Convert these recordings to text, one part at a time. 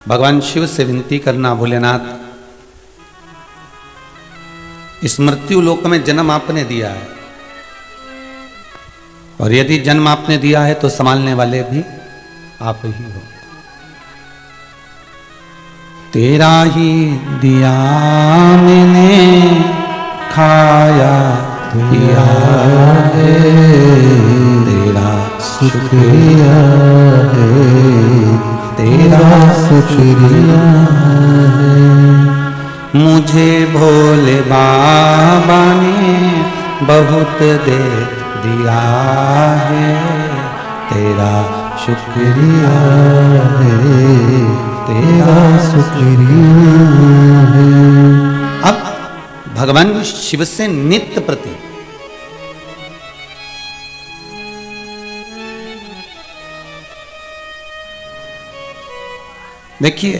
भगवान शिव से विनती करना, भोलेनाथ इस मृत्यु लोक में जन्म आपने दिया है और यदि जन्म आपने दिया है तो संभालने वाले भी आप ही हो। तेरा ही दिया मैंने खाया पिया है, तेरा शुक्रिया है, तेरा शुक्रिया है। मुझे भोले बाबा ने बहुत दे दिया है, तेरा शुक्रिया है, तेरा शुक्रिया है। अब भगवान शिव से नित्य प्रति देखिए,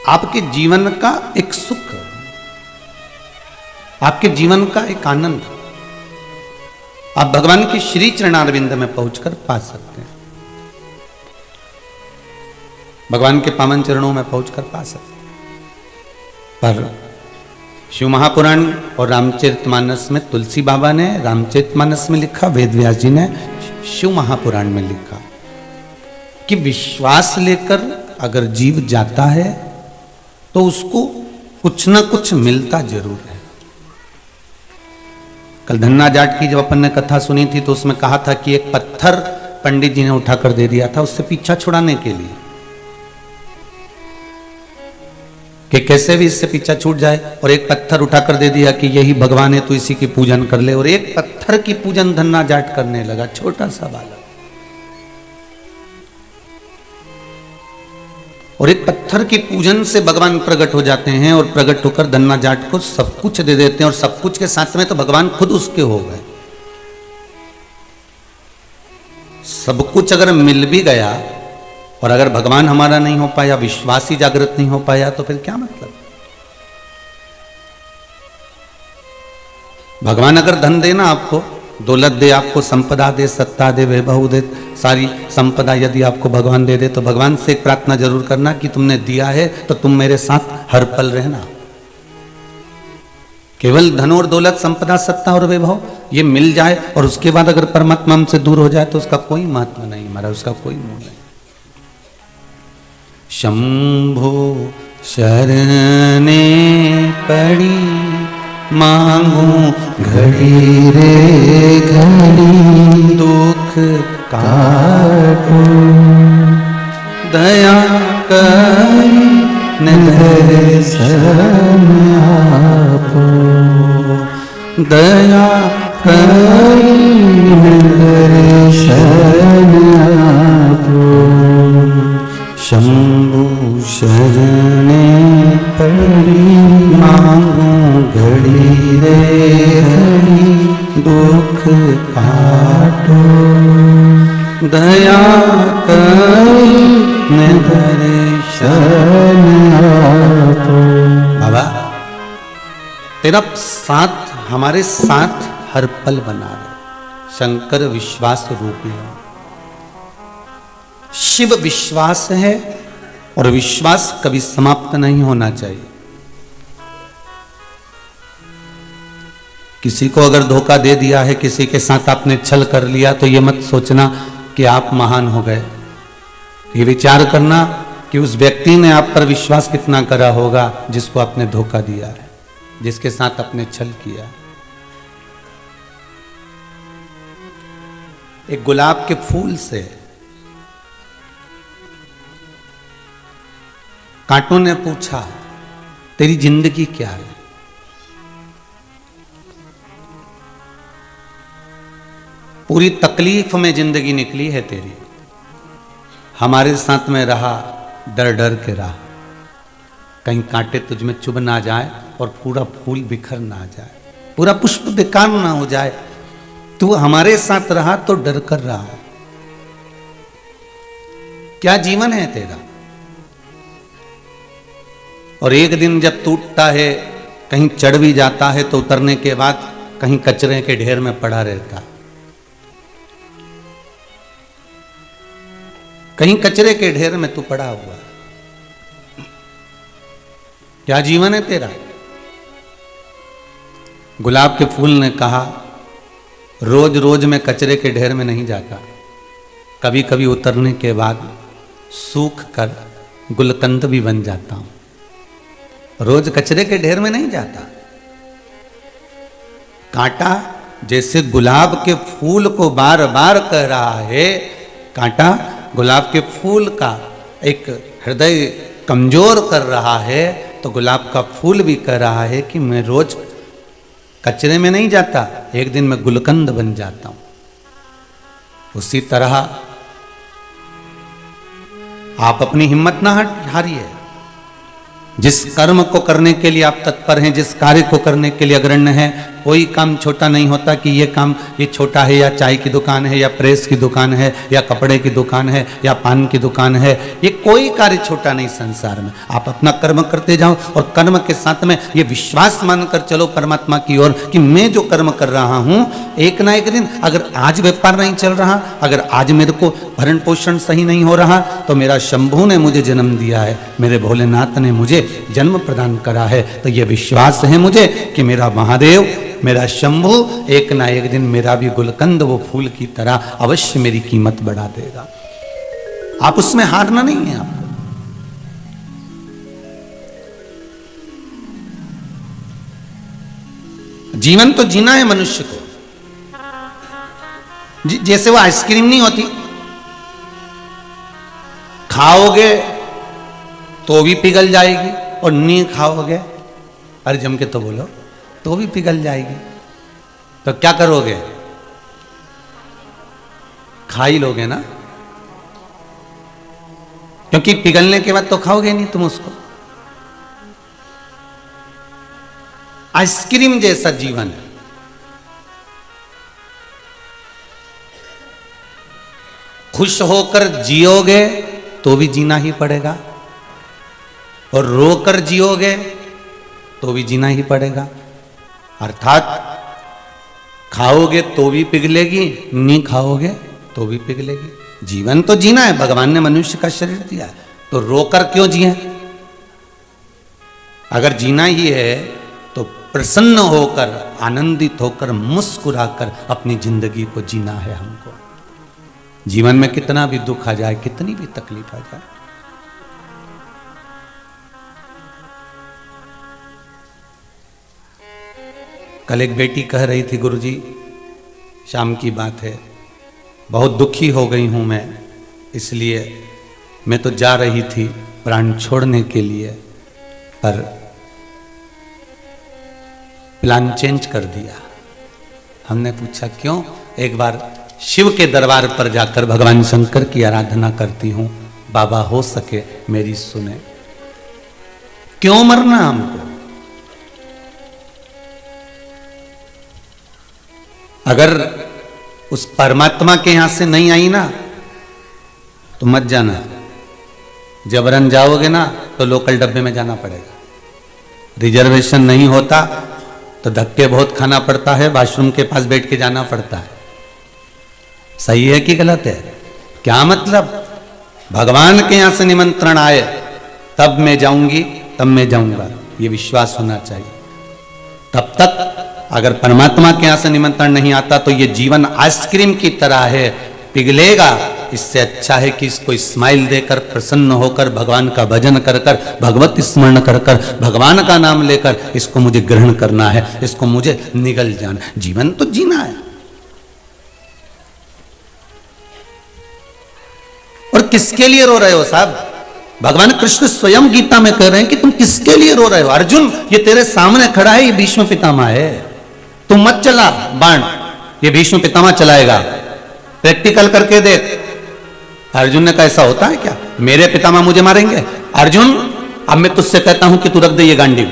आपके जीवन का एक सुख, आपके जीवन का एक आनंद आप भगवान के श्री चरणारविंद में पहुंचकर पा सकते हैं, भगवान के पावन चरणों में पहुंचकर पा सकते हैं। पर शिव महापुराण और रामचरितमानस में तुलसी बाबा ने रामचरितमानस में लिखा, वेदव्यास जी ने शिव महापुराण में लिखा कि विश्वास लेकर अगर जीव जाता है तो उसको कुछ ना कुछ मिलता जरूर है। कल धन्ना जाट की जब अपन ने कथा सुनी थी तो उसमें कहा था कि एक पत्थर पंडित जी ने उठाकर दे दिया था उससे पीछा छुड़ाने के लिए कि कैसे भी इससे पीछा छूट जाए, और एक पत्थर उठाकर दे दिया कि यही भगवान है तो इसी की पूजन कर ले, और एक पत्थर की पूजन धन्ना जाट करने लगा, छोटा सा बालक। और एक पत्थर की पूजन से भगवान प्रकट हो जाते हैं और प्रकट होकर धन्ना जाट को सब कुछ दे देते हैं, और सब कुछ के साथ में तो भगवान खुद उसके हो गए। सब कुछ अगर मिल भी गया और अगर भगवान हमारा नहीं हो पाया, विश्वास ही जागृत नहीं हो पाया, तो फिर क्या मतलब। भगवान अगर धन देना आपको, दौलत दे, आपको संपदा दे, सत्ता दे, वैभव दे, सारी संपदा यदि आपको भगवान दे दे तो भगवान से एक प्रार्थना जरूर करना कि तुमने दिया है तो तुम मेरे साथ हर पल रहना। केवल धन और दौलत, संपदा, सत्ता और वैभव ये मिल जाए और उसके बाद अगर परमात्मा हमसे दूर हो जाए तो उसका कोई महत्व नहीं, हमारा उसका कोई मूल्य नहीं। शंभो शरणे पड़ी मांगू घड़ी रे घड़ी, दुख काटो दया करी दर्शन आपो, दया करी दर्शन आपो। शंभु शरणे पड़ी मांगू घड़ी रे घड़ी, दुख काटो दया करी दर्शन आपो। बाबा तेरा साथ हमारे साथ हर पल बना रहे। शंकर विश्वास रूपी है, शिव विश्वास है, और विश्वास कभी समाप्त नहीं होना चाहिए। किसी को अगर धोखा दे दिया है, किसी के साथ आपने छल कर लिया, तो ये मत सोचना कि आप महान हो गए। ये विचार करना कि उस व्यक्ति ने आप पर विश्वास कितना करा होगा जिसको आपने धोखा दिया है, जिसके साथ आपने छल किया। एक गुलाब के फूल से कांटों ने पूछा तेरी जिंदगी क्या है? पूरी तकलीफ में जिंदगी निकली है तेरी, हमारे साथ में रहा, डर डर के रहा, कहीं कांटे तुझ में चुभ ना जाए और पूरा फूल बिखर ना जाए, पूरा पुष्प बेकार ना हो जाए। तू हमारे साथ रहा तो डर कर रहा। क्या जीवन है तेरा। और एक दिन जब टूटता है, कहीं चढ़ भी जाता है तो उतरने के बाद कहीं कचरे के ढेर में पड़ा रहता, कहीं कचरे के ढेर में तू पड़ा हुआ। क्या जीवन है तेरा? गुलाब के फूल ने कहा, रोज रोज मैं कचरे के ढेर में नहीं जाता, कभी कभी उतरने के बाद सूख कर गुलकंद भी बन जाता हूं। रोज कचरे के ढेर में नहीं जाता। कांटा जैसे गुलाब के फूल को बार बार कह रहा है, कांटा गुलाब के फूल का एक हृदय कमजोर कर रहा है, तो गुलाब का फूल भी कह रहा है कि मैं रोज कचरे में नहीं जाता, एक दिन मैं गुलकंद बन जाता हूं। उसी तरह आप अपनी हिम्मत ना हारिए। जिस कर्म को करने के लिए आप तत्पर हैं, जिस कार्य को करने के लिए अग्रण्य हैं, कोई काम छोटा नहीं होता कि ये काम ये छोटा है, या चाय की दुकान है, या प्रेस की दुकान है, या कपड़े की दुकान है, या पान की दुकान है। ये कोई कार्य छोटा नहीं संसार में। आप अपना कर्म करते जाओ और कर्म के साथ में ये विश्वास मानकर चलो परमात्मा की ओर कि मैं जो कर्म कर रहा हूं, एक ना एक दिन अगर आज व्यापार नहीं चल रहा, अगर आज मेरे को भरण पोषण सही नहीं हो रहा, तो मेरा शंभू ने मुझे जन्म दिया है, मेरे भोलेनाथ ने मुझे जन्म प्रदान करा है। तो ये विश्वास है मुझे कि मेरा महादेव, मेरा शंभू एक ना एक दिन मेरा भी गुलकंद वो फूल की तरह अवश्य मेरी कीमत बढ़ा देगा। आप उसमें हारना नहीं है आपको। जीवन तो जीना है मनुष्य को। जैसे वो आइसक्रीम नहीं होती, खाओगे तो भी पिघल जाएगी, और नहीं खाओगे, अरे जम के तो बोलो, तो भी पिघल जाएगी। तो क्या करोगे? खा ही लोगे ना, क्योंकि पिघलने के बाद तो खाओगे नहीं तुम उसको। आइसक्रीम जैसा जीवन है। खुश होकर जियोगे तो भी जीना ही पड़ेगा, और रोकर जियोगे तो भी जीना ही पड़ेगा। अर्थात खाओगे तो भी पिघलेगी, नहीं खाओगे तो भी पिघलेगी। जीवन तो जीना है, भगवान ने मनुष्य का शरीर दिया है, तो रोकर क्यों जिए? अगर जीना ही है तो प्रसन्न होकर, आनंदित होकर, मुस्कुराकर अपनी जिंदगी को जीना है हमको। जीवन में कितना भी दुख आ जाए, कितनी भी तकलीफ आ जाए, कल एक बेटी कह रही थी, गुरुजी शाम की बात है, बहुत दुखी हो गई हूं मैं, इसलिए मैं तो जा रही थी प्राण छोड़ने के लिए, पर प्लान चेंज कर दिया। हमने पूछा क्यों? एक बार शिव के दरबार पर जाकर भगवान शंकर की आराधना करती हूं, बाबा हो सके मेरी सुने। क्यों मरना हमको? अगर उस परमात्मा के यहां से नहीं आई ना तो मत जाना, जबरन जाओगे ना तो लोकल डब्बे में जाना पड़ेगा। रिजर्वेशन नहीं होता तो धक्के बहुत खाना पड़ता है, वॉशरूम के पास बैठ के जाना पड़ता है। सही है कि गलत है? क्या मतलब? भगवान के यहां से निमंत्रण आए तब मैं जाऊंगी, तब मैं जाऊंगा, ये विश्वास होना चाहिए। तब तक अगर परमात्मा के यहां से निमंत्रण नहीं आता तो ये जीवन आइसक्रीम की तरह है, पिघलेगा। इससे अच्छा है कि इसको स्माइल देकर, प्रसन्न होकर, भगवान का भजन कर कर, भगवत स्मरण कर कर, भगवान का नाम लेकर इसको मुझे ग्रहण करना है, इसको मुझे निगल जाना। जीवन तो जीना है। और किसके लिए रो रहे हो साहब? भगवान कृष्ण स्वयं गीता में कह रहे हैं कि तुम किसके लिए रो रहे हो? अर्जुन, ये तेरे सामने खड़ा है, ये भीष्म पितामह है, तुम मत चला बाण, ये भीष्म पितामह चलाएगा, प्रैक्टिकल करके देख। अर्जुन ने कहा ऐसा होता है क्या? मेरे पितामह मुझे मारेंगे? अर्जुन, अब मैं तुझसे कहता हूं कि तू रख दे ये गांडीव,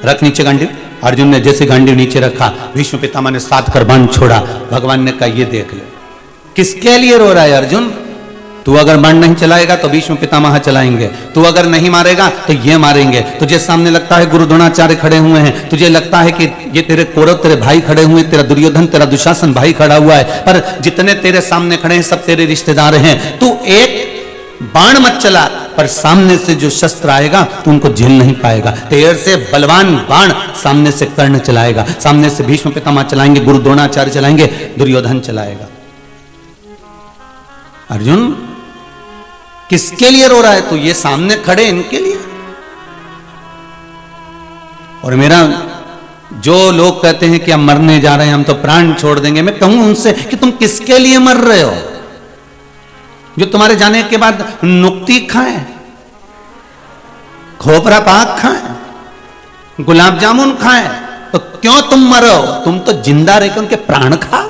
रख नीचे गांडीव। अर्जुन ने जैसे गांडीव नीचे रखा, भीष्म पितामह ने 7 कर बाण छोड़ा। भगवान ने कहा ये देख ले, किसके लिए रो रहा है अर्जुन? तू अगर बाण नहीं चलाएगा तो भीष्म पितामह चलाएंगे, तू अगर नहीं मारेगा तो ये मारेंगे। तुझे सामने लगता है गुरु द्रोणाचार्य खड़े हुए हैं, तुझे लगता है कि ये तेरे कौरव, तेरे भाई खड़े हुए, तेरा दुर्योधन, तेरा दुशासन भाई खड़ा हुआ है, पर जितने तेरे सामने खड़े हैं सब तेरे रिश्तेदार हैं। तू एक बाण मत चला, पर सामने से जो शस्त्र आएगा तू उनको झेल नहीं पाएगा। तेर से बलवान बाण सामने से कर्ण चलाएगा, सामने से भीष्म पितामह चलाएंगे, गुरु द्रोणाचार्य चलाएंगे, दुर्योधन चलाएगा। अर्जुन किसके लिए रो रहा है तू? ये सामने खड़े इनके लिए। और मेरा जो लोग कहते हैं कि हम मरने जा रहे हैं, हम तो प्राण छोड़ देंगे, मैं कहूं उनसे कि तुम किसके लिए मर रहे हो? जो तुम्हारे जाने के बाद नुक्ती खाएं, खोपरा पाक खाएं, गुलाब जामुन खाएं, तो क्यों तुम मरो? तुम तो जिंदा रहकर उनके प्राण खाओ,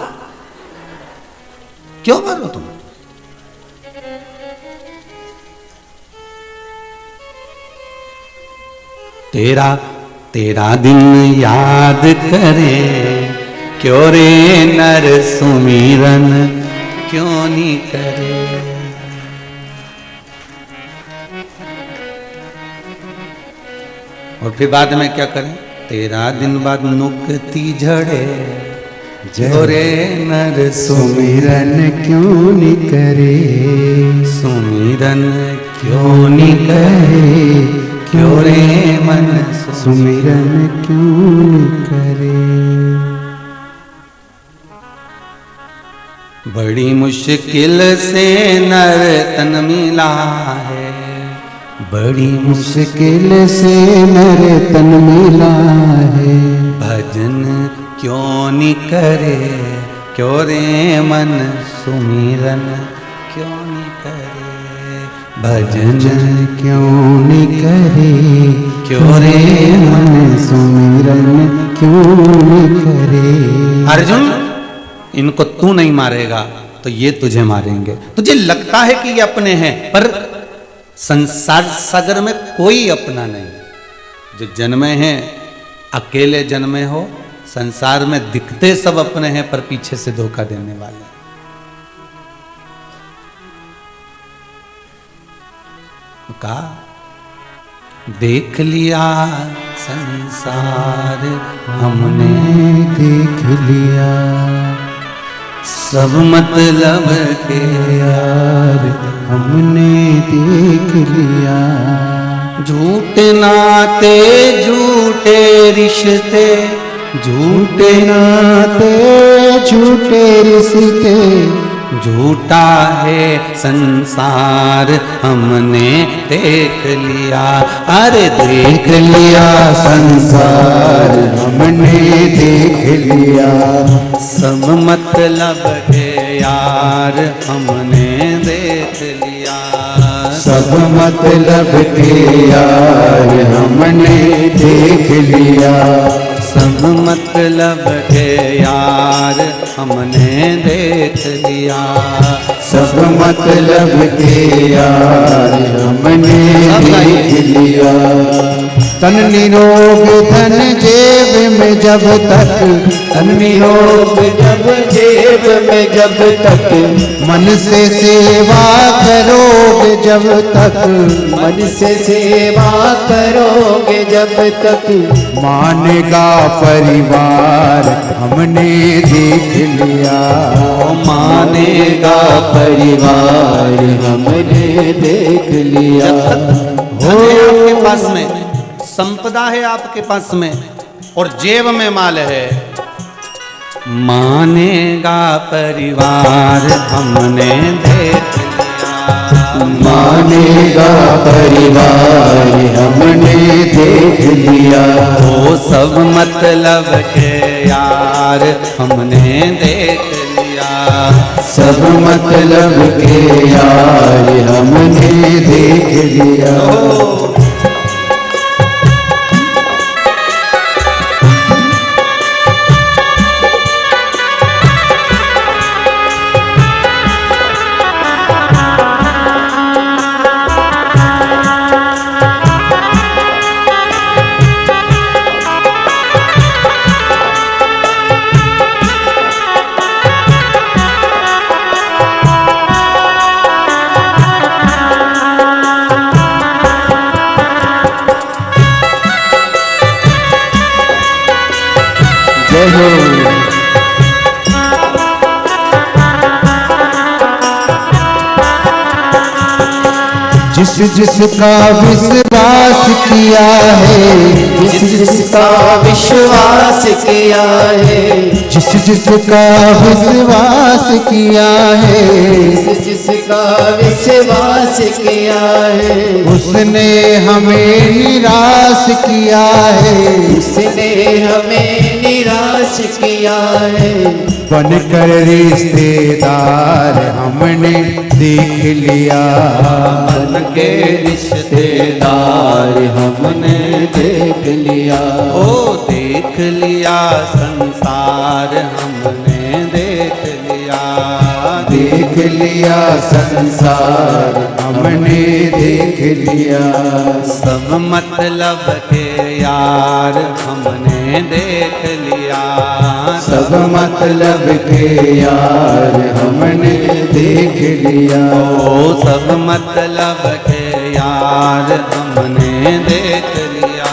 क्यों मरो तुम? तेरा तेरा दिन याद करे, क्यों रे नर सुमिरन क्यों नहीं करे। और फिर बाद में क्या करें? तेरा दिन बाद नुक्ति झड़े, जो रे नर सुमिरन क्यों नहीं करे, सुमिरन क्यों नहीं करे, क्यों रे मन सुमिरन क्यों नहीं करे। बड़ी मुश्किल से नर तन मिला है, बड़ी मुश्किल से नर तन मिला है, भजन क्यों नहीं करे, क्यों रे मन सुमिरन क्यों नहीं करे, भजन क्यों नहीं करे, क्यों रे मन सुमिरन क्यों नहीं करे। अर्जुन इनको तू नहीं मारेगा तो ये तुझे मारेंगे। तुझे लगता है कि ये अपने हैं, पर संसार सागर में कोई अपना नहीं। जो जन्मे हैं अकेले जन्मे हो, संसार में दिखते सब अपने हैं, पर पीछे से धोखा देने वाले। कहा देख लिया संसार हमने, देख लिया सब मतलब के यार हमने देख लिया। झूठे नाते झूठे रिश्ते, झूठे नाते झूठे रिश्ते, झूठा है संसार हमने देख लिया। अरे देख लिया संसार हमने देख लिया। सब मतलब के यार हमने देख लिया। सब मतलब के यार हमने देख लिया। सब मतलब के यार हमने देख लिया। सब मतलब के यार हमने देख लिया। तन निरोग धन जेब में जब तक, तन निरोग जब जेब में जब तक, मन से सेवा करोगे जब तक, मन से सेवा करोगे जब तक, मानेगा परिवार हमने देख लिया। मानेगा परिवार हमने देख लिया। हो आपके पास में संपदा है, आपके पास में, और जेब में माल है, मानेगा परिवार हमने देख लिया। मानेगा परिवार हमने देख लिया। वो सब मतलब के यार हमने देख लिया। सब मतलब के यार हमने देख लिया। जिस जिसका विश्वास किया है, जिस जिसका विश्वास किया है, जिस जिसका विश्वास किया है, जिस जिसका विश्वास किया है, उसने हमें निराश किया है, उसने हमें निराश किया है। बनकर रिश्तेदार हमने देख लिया, बन के रिश्तेदार हमने देख लिया। ओ देख लिया संसार हमने देख लिया, देख लिया संसार हमने देख लिया, सब मतलब के यार हमने देख लिया, सब मतलब के यार हमने देख लिया, ओ सब मतलब के यार हमने देख लिया,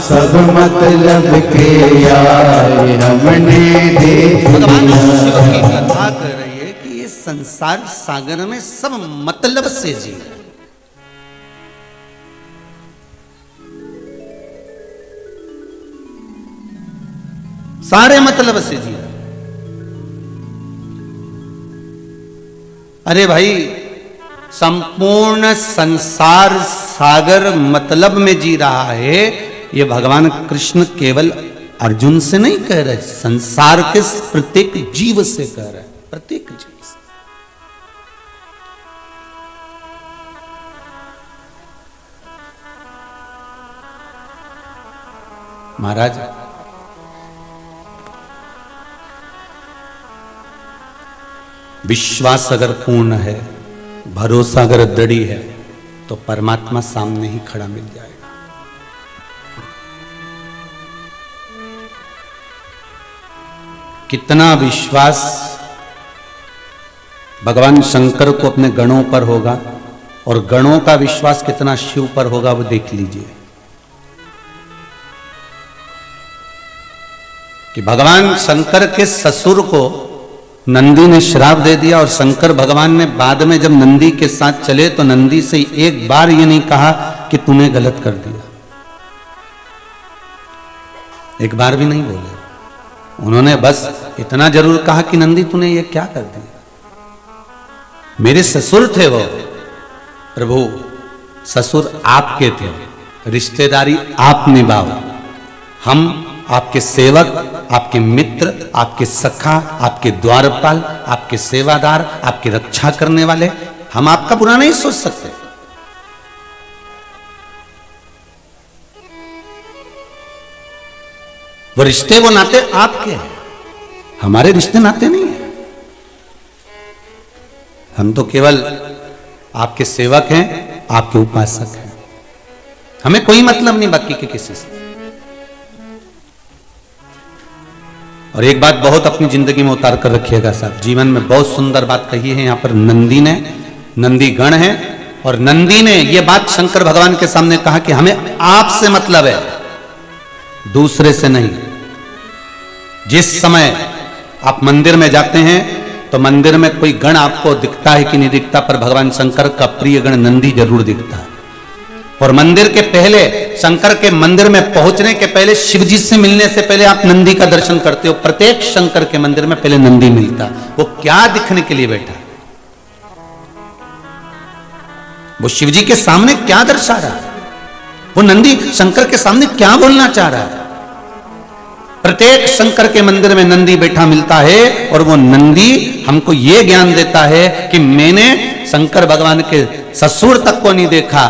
सब मतलब के यार हमने देख भगवान शिव की लिया। कथा कर रही है कि ये संसार सागर में सब मतलब से जी रहे हैं। सारे मतलब से जी रहे हैं। अरे भाई, संपूर्ण संसार सागर मतलब में जी रहा है, ये भगवान कृष्ण केवल अर्जुन से नहीं कह रहे, संसार के प्रत्येक जीव से कह रहे, प्रत्येक जीव से। महाराज, विश्वास अगर पूर्ण है, भरोसा अगर दृढ़ है, तो परमात्मा सामने ही खड़ा मिल जाएगा। कितना विश्वास भगवान शंकर को अपने गणों पर होगा और गणों का विश्वास कितना शिव पर होगा, वो देख लीजिए। कि भगवान शंकर के ससुर को नंदी ने श्राप दे दिया और शंकर भगवान ने बाद में जब नंदी के साथ चले तो नंदी से एक बार ये नहीं कहा कि तूने गलत कर दिया, एक बार भी नहीं बोले। उन्होंने बस इतना जरूर कहा कि नंदी तूने ये क्या कर दिया, मेरे ससुर थे वो। प्रभु, ससुर आपके थे, रिश्तेदारी आप निभाओ, हम आपके सेवक, आपके मित्र, आपके सखा, आपके द्वारपाल, आपके सेवादार, आपकी रक्षा करने वाले, हम आपका बुरा नहीं सोच सकते। वो रिश्ते, वो नाते आपके हैं, हमारे रिश्ते नाते नहीं है। हम तो केवल आपके सेवक हैं, आपके उपासक हैं, हमें कोई मतलब नहीं बाकी के किसी से। और एक बात बहुत अपनी जिंदगी में उतार कर रखिएगा साहब, जीवन में बहुत सुंदर बात कही है यहां पर नंदी ने, नंदी गण है, और नंदी ने यह बात शंकर भगवान के सामने कहा कि हमें आपसे मतलब है, दूसरे से नहीं। जिस समय आप मंदिर में जाते हैं तो मंदिर में कोई गण आपको दिखता है कि नहीं दिखता, पर भगवान शंकर का प्रिय गण नंदी जरूर दिखता है। और मंदिर के पहले, शंकर के मंदिर में पहुंचने के पहले, शिव जी से मिलने से पहले आप नंदी का दर्शन करते हो। प्रत्येक शंकर के मंदिर में पहले नंदी मिलता। वो क्या दिखने के लिए बैठा, वो शिव जी के सामने क्या दर्शा रहा है, वो नंदी शंकर के सामने क्या बोलना चाह रहा है। प्रत्येक शंकर के मंदिर में नंदी बैठा मिलता है, और वो नंदी हमको ये ज्ञान देता है कि मैंने शंकर भगवान के ससुर तक को नहीं देखा,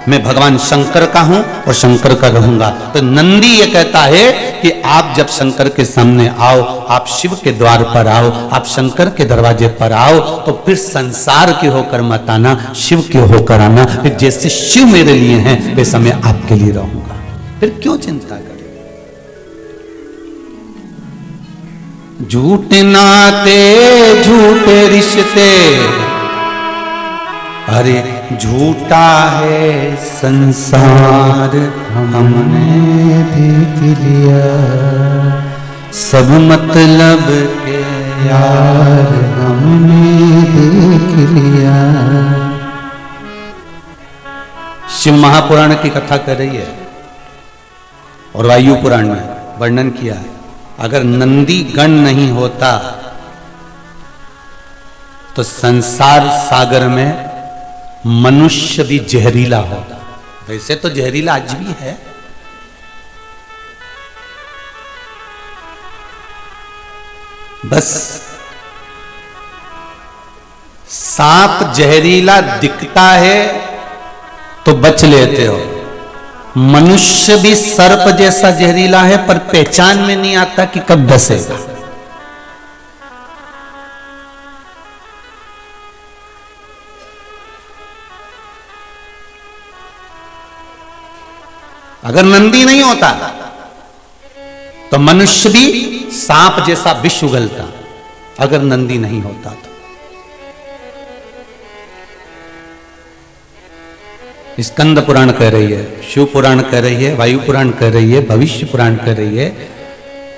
मैं भगवान शंकर का हूं और शंकर का रहूंगा। तो नंदी ये कहता है कि आप जब शंकर के सामने आओ, आप शिव के द्वार पर आओ, आप शंकर के दरवाजे पर आओ, तो फिर संसार के होकर मत आना, शिव के होकर आना। फिर जैसे शिव मेरे लिए हैं वैसा मैं आपके लिए रहूंगा, फिर क्यों चिंता करें। झूठे नाते झूठे रिश्ते, अरे झूठा है संसार हमने देख लिया, सब मतलब के यार हमने देख लिया। शिव महापुराण की कथा कर रही है और वायु पुराण में वर्णन किया है, अगर नंदी गण नहीं होता तो संसार सागर में मनुष्य भी जहरीला होता। वैसे तो जहरीला आज भी है, बस सांप जहरीला दिखता है तो बच लेते हो, मनुष्य भी सर्प जैसा जहरीला है पर पहचान में नहीं आता कि कब डसेगा। अगर नंदी नहीं होता तो मनुष्य भी सांप जैसा विष उगलता, अगर नंदी नहीं होता तो। स्कंद पुराण कह रही है, शिव पुराण कह रही है, वायु पुराण कह रही है, भविष्य पुराण कह रही है,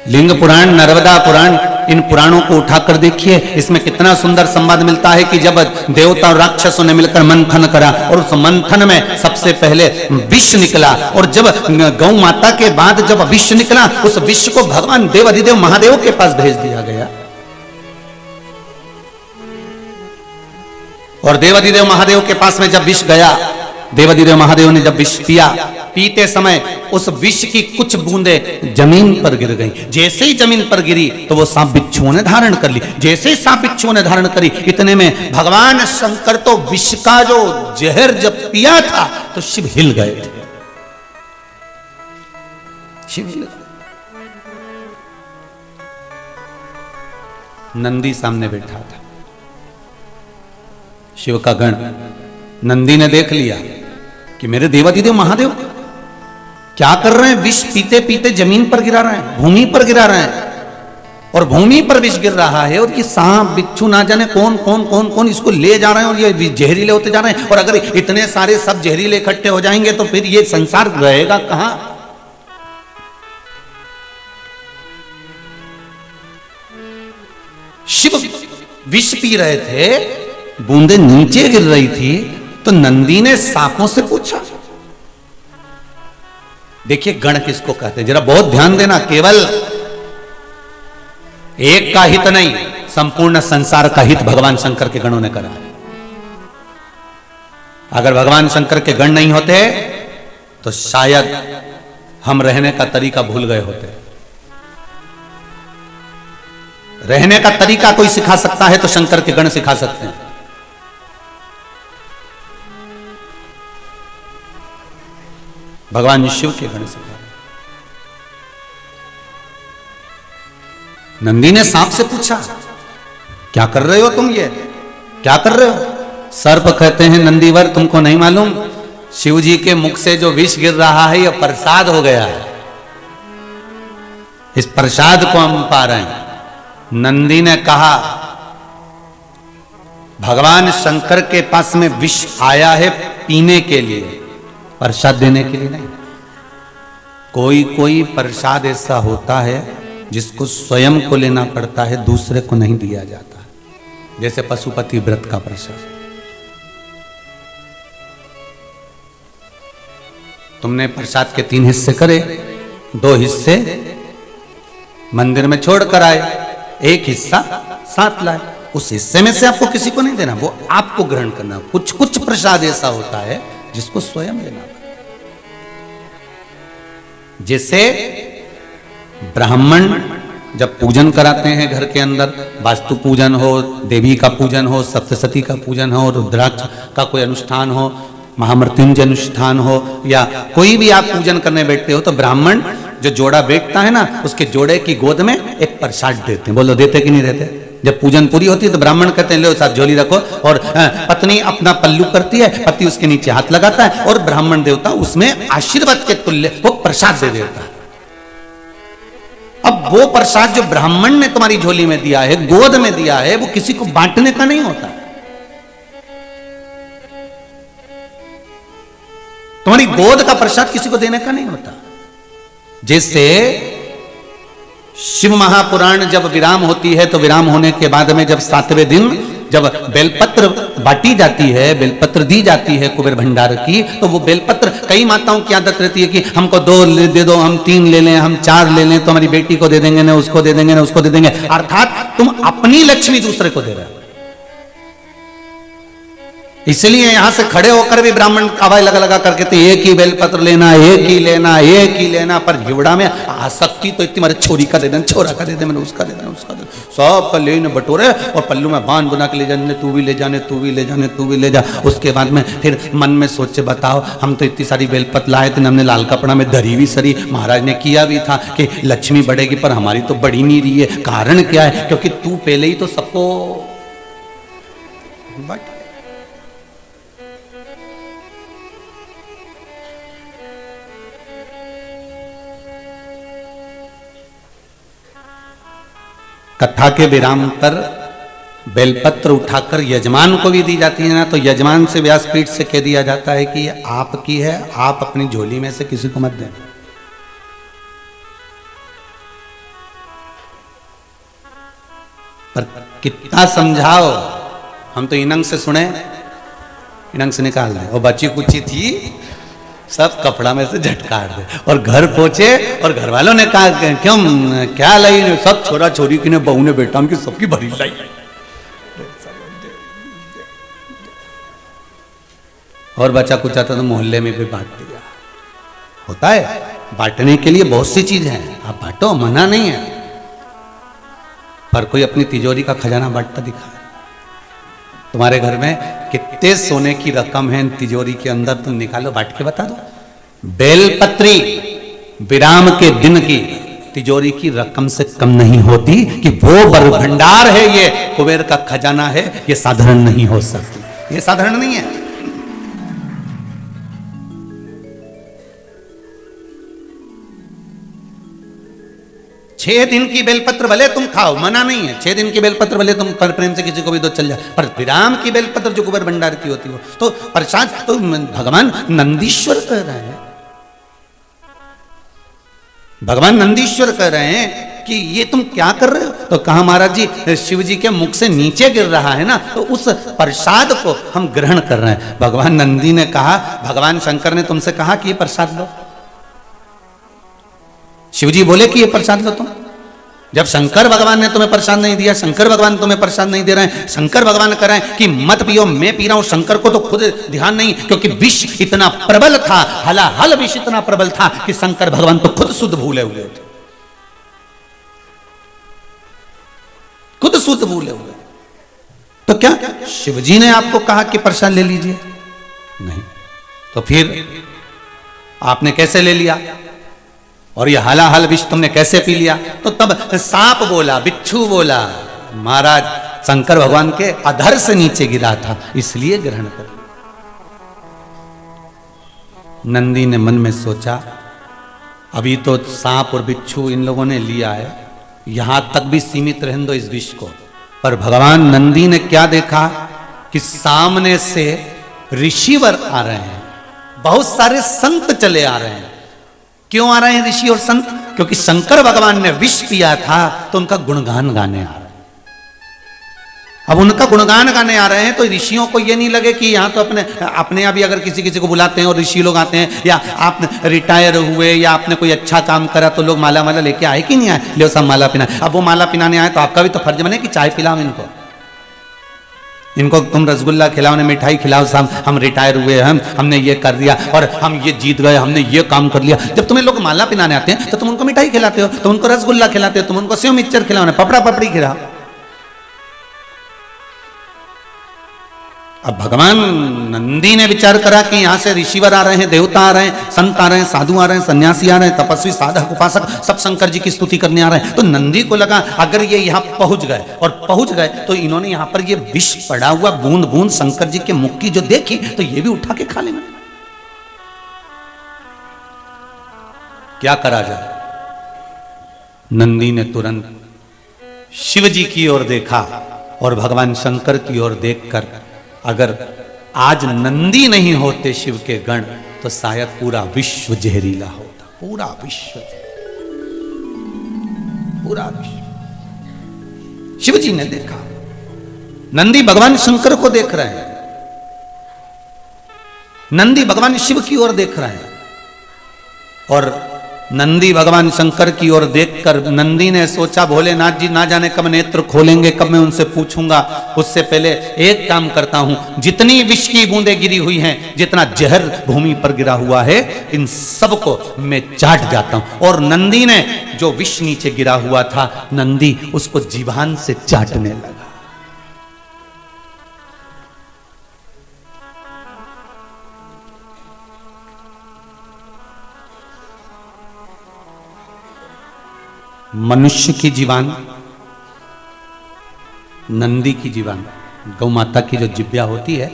लिंग पुराण, नर्मदा पुराण, इन पुराणों को उठाकर देखिए, इसमें कितना सुंदर संवाद मिलता है कि जब देवता और राक्षसों ने मिलकर मंथन करा और उस मंथन में सबसे पहले विष निकला, और जब गौ माता के बाद जब विष निकला उस विष को भगवान देवाधिदेव महादेव के पास भेज दिया गया, और देवाधिदेव महादेव के पास में जब विष गया, देवाधिदेव महादेव ने जब विष पिया, पीते समय उस विष की कुछ बूंदें जमीन पर गिर गईं। जैसे ही जमीन पर गिरी तो वो सांप बिच्छुओं ने धारण कर ली। जैसे ही सांप बिच्छुओं ने धारण करी, इतने में भगवान शंकर तो विष का जो जहर जब पिया था तो शिव हिल गए थे, शिव हिल गए। नंदी सामने बैठा था, शिव का गण, नंदी ने देख लिया कि मेरे देवाधिदेव महादेव क्या कर रहे हैं, विष पीते पीते जमीन पर गिरा रहे हैं, भूमि पर गिरा रहे हैं, और भूमि पर विष गिर रहा है, और ये सांप बिच्छू ना जाने कौन कौन कौन कौन इसको ले जा रहे हैं, और ये जहरीले होते जा रहे हैं, और अगर इतने सारे सब जहरीले इकट्ठे हो जाएंगे तो फिर ये संसार रहेगा कहां। शिव विष पी रहे थे, बूंदे नीचे गिर रही थी, तो नंदी ने सांपों से पूछा। देखिए गण किसको कहते हैं, जरा बहुत ध्यान देना, केवल एक का हित नहीं, संपूर्ण संसार का हित भगवान शंकर के गणों ने करा। अगर भगवान शंकर के गण नहीं होते तो शायद हम रहने का तरीका भूल गए होते। रहने का तरीका कोई सिखा सकता है तो शंकर के गण सिखा सकते हैं। भगवान शिव के गण सिखा। नंदी ने सांप से पूछा, क्या कर रहे हो तुम, ये क्या कर रहे हो। सर्प कहते हैं, नंदीवर तुमको नहीं मालूम, शिव जी के मुख से जो विष गिर रहा है यह प्रसाद हो गया है, इस प्रसाद को हम पा रहे हैं। नंदी ने कहा, भगवान शंकर के पास में विष आया है पीने के लिए, प्रसाद देने के लिए नहीं। कोई कोई प्रसाद ऐसा होता है जिसको स्वयं को लेना पड़ता है, दूसरे को नहीं दिया जाता, जैसे पशुपति व्रत का प्रसाद। तुमने प्रसाद के 3 हिस्से करे, 2 हिस्से मंदिर में छोड़कर आए, 1 हिस्सा साथ लाए, उस हिस्से में से आपको किसी को नहीं देना, वो आपको ग्रहण करना। कुछ कुछ प्रसाद ऐसा होता है जिसको स्वयं लेना पड़ता। जैसे ब्राह्मण जब पूजन कराते हैं घर के अंदर, वास्तु पूजन हो, देवी का पूजन हो, सप्तशती का पूजन हो, रुद्राक्ष का कोई अनुष्ठान हो, महामृत्युंजय अनुष्ठान हो, या कोई भी आप पूजन करने बैठते हो, तो ब्राह्मण जो जोड़ा बैठता है ना, उसके जोड़े की गोद में एक प्रसाद देते हैं। बोलो देते कि नहीं देते। जब पूजन पूरी होती है तो ब्राह्मण कहते हैं, लो साथ झोली रखो, और पत्नी अपना पल्लू करती है, पति उसके नीचे हाथ लगाता है, और ब्राह्मण देवता उसमें आशीर्वाद के तुल्य वो प्रसाद दे देता है। अब वो प्रसाद जो ब्राह्मण ने तुम्हारी झोली में दिया है, गोद में दिया है, वो किसी को बांटने का नहीं होता। तुम्हारी गोद का प्रसाद किसी को देने का नहीं होता। जैसे शिव महापुराण जब विराम होती है तो विराम होने के बाद में जब 7वें दिन जब बेलपत्र बांटी जाती है, बेलपत्र दी जाती है कुबेर भंडार की, तो वो बेलपत्र कई माताओं की आदत रहती है कि हमको 2 दे दो, हम 3 ले लें, हम 4 ले लें, तो हमारी बेटी को दे देंगे, ना उसको दे देंगे, ना उसको दे देंगे। अर्थात तुम अपनी लक्ष्मी दूसरे को दे रहे हो। इसलिए यहां से खड़े होकर भी ब्राह्मण आवाज लगा लगा करके तो एक ही बेलपत्र लेना, एक ही लेना, एक ही लेना। पर हिवड़ा में आसक्ति तो इतनी, मारे छोरी का दे देना, छोरा का दे दे, मैंने उसका दे देना, उसका दे, सब का लेने बटोरे और पल्लू में बांध बना के ले जाने, तू भी ले जाने, तू भी ले जाने, तू भी ले जा। उसके बाद में फिर मन में सोचे, बताओ हम तो इतनी सारी बेलपत्र लाए थे, हमने लाल कपड़ा में धरी भी सरी, महाराज ने किया भी था कि लक्ष्मी बढ़ेगी, पर हमारी तो बढ़ी नहीं रही है। कारण क्या है? क्योंकि तू पहले ही तो सबको बट कथा के विराम पर बेलपत्र उठाकर यजमान को भी दी जाती है ना, तो यजमान से व्यासपीठ से कह दिया जाता है कि ये आपकी है, आप अपनी झोली में से किसी को मत देना। पर कितना समझाओ, हम तो इनंग से सुने, इनंग से निकाल दें। और बच्ची कुची थी, सब कपड़ा में से झटकार दे, और घर पहुंचे और घर वालों ने कहा क्यों क्या लाई? सब छोरा छोरी की ने, बहू ने, बेटा उनकी सबकी भरी लाई। और बचा कुछ आता तो मोहल्ले में भी बांट दिया। होता है, बांटने के लिए बहुत सी चीज है, आप बांटो, मना नहीं है। पर कोई अपनी तिजोरी का खजाना बांटता दिखा है? तुम्हारे घर में कितने सोने की रकम है तिजोरी के अंदर, तुम निकालो, बांट के बता दो। बेलपत्री विराम के दिन की तिजोरी की रकम से कम नहीं होती कि वो बर भंडार है, ये कुबेर का खजाना है, ये साधारण नहीं हो सकती, ये साधारण नहीं है। 6 दिन की बेलपत्र भले तुम खाओ, मना नहीं है। 6 दिन की बेलपत्र भले तुम पर प्रेम से किसी को भी दो, चल जाए। पर विराम की बेलपत्र जो कुबेर भंडार की होती हो, तो प्रसाद तो भगवान नंदीश्वर कह रहे हैं, भगवान नंदीश्वर कह रहे हैं कि ये तुम क्या कर रहे हो? तो कहा महाराज जी शिव जी के मुख से नीचे गिर रहा है ना, तो उस प्रसाद को हम ग्रहण कर रहे हैं। भगवान नंदी ने कहा, भगवान शंकर ने तुमसे कहा कि ये प्रसाद लो। शिव जी बोले कि ये प्रसाद लो तुम। जब शंकर भगवान ने तुम्हें प्रसाद नहीं दिया, शंकर भगवान तुम्हें प्रसाद नहीं दे रहे हैं, शंकर भगवान कह रहे हैं कि मत पियो, मैं पी रहा हूं। शंकर को तो खुद ध्यान नहीं, क्योंकि विष इतना प्रबल था, हलाहल विष इतना प्रबल था कि शंकर भगवान तो खुद शुद्ध भूले हुए थे, खुद शुद्ध भूले हुए। तो क्या शिव जी ने आपको कहा कि प्रसाद ले लीजिए? नहीं। तो फिर आपने कैसे ले लिया? और ये हलाहल विष तुमने कैसे पी लिया? तो तब सांप बोला, बिच्छू बोला, महाराज शंकर भगवान के अधर से नीचे गिरा था, इसलिए ग्रहण कर। नंदी ने मन में सोचा, अभी तो सांप और बिच्छू इन लोगों ने लिया है, यहां तक भी सीमित रहने दो इस विष को। पर भगवान नंदी ने क्या देखा कि सामने से ऋषिवर आ रहे हैं, बहुत सारे संत चले आ रहे हैं। क्यों आ रहे हैं ऋषि और संत? क्योंकि शंकर भगवान ने विष पिया था, तो उनका गुणगान गाने आ रहे हैं। अब उनका गुणगान गाने आ रहे हैं, तो ऋषियों को ये नहीं लगे कि यहाँ तो अपने यहाँ भी अगर किसी किसी को बुलाते हैं और ऋषि लोग आते हैं, या आप रिटायर हुए या आपने कोई अच्छा काम करा तो लोग माला माला लेके आए कि नहीं आए, ले सब माला पिना। अब वो माला पिनाने आए तो आपका भी तो फर्ज बने कि चाय पिलाओ इनको तुम रसगुल्ला खिलाओ, ने मिठाई खिलाओ, साहब हम रिटायर हुए, हमने ये कर दिया और हम ये जीत गए, हमने ये काम कर लिया। जब तुम्हें लोग माला पिनाने आते हैं तो तुम उनको मिठाई खिलाते हो, तुम उनको रसगुल्ला खिलाते हो, तुम उनको सेव मिक्सचर खिलाओ, पपड़ा पपड़ी खिलाओ। अब भगवान नंदी ने विचार करा कि यहां से ऋषिवर आ रहे हैं, देवता आ रहे हैं, संत आ रहे हैं, साधु आ रहे हैं, सन्यासी आ रहे हैं, तपस्वी साधक उपासक सब शंकर जी की स्तुति करने आ रहे हैं। तो नंदी को लगा अगर ये यहां पहुंच गए, और पहुंच गए तो इन्होंने यहां पर ये विष पड़ा हुआ बूंद बूंद शंकर जी के मुख की जो देखी, तो ये भी उठा के खा लेंगे। क्या करा जाए? नंदी ने तुरंत शिव जी की ओर देखा और भगवान शंकर की ओर देखकर, अगर आज नंदी नहीं होते शिव के गण, तो शायद पूरा विश्व जहरीला होता, पूरा विश्व, पूरा विश्व। शिव जी ने देखा नंदी भगवान शंकर को देख रहे हैं, नंदी भगवान शिव की ओर देख रहे हैं। और नंदी भगवान शंकर की ओर देखकर नंदी ने सोचा भोलेनाथ जी ना जाने कब नेत्र खोलेंगे, कब मैं उनसे पूछूंगा। उससे पहले एक काम करता हूं, जितनी विष की बूंदें गिरी हुई हैं, जितना जहर भूमि पर गिरा हुआ है, इन सबको मैं चाट जाता हूं। और नंदी ने जो विष नीचे गिरा हुआ था, नंदी उसको जीभान से चाटने लगा। मनुष्य की जीवान, नंदी की जीवान, गौ माता की जो जिब्या होती है,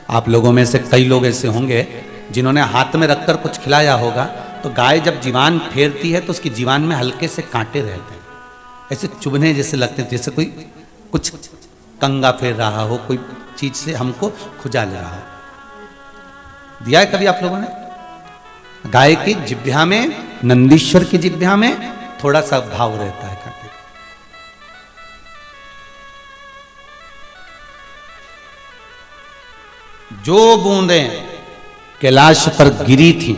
आप लोगों में से कई लोग ऐसे होंगे जिन्होंने हाथ में रखकर कुछ खिलाया होगा, तो गाय जब जीवान फेरती है तो उसकी जीवान में हल्के से कांटे रहते हैं, ऐसे चुभने जैसे लगते हैं, जैसे कोई कुछ कंगा फेर रहा हो, कोई चीज से हमको खुजाल रहा हो। दिया है कभी आप लोगों ने? गाय की जिब्या में, नंदीश्वर की जिब्या में थोड़ा सा भाव रहता है कांटे। जो बूंदें कैलाश पर गिरी थी,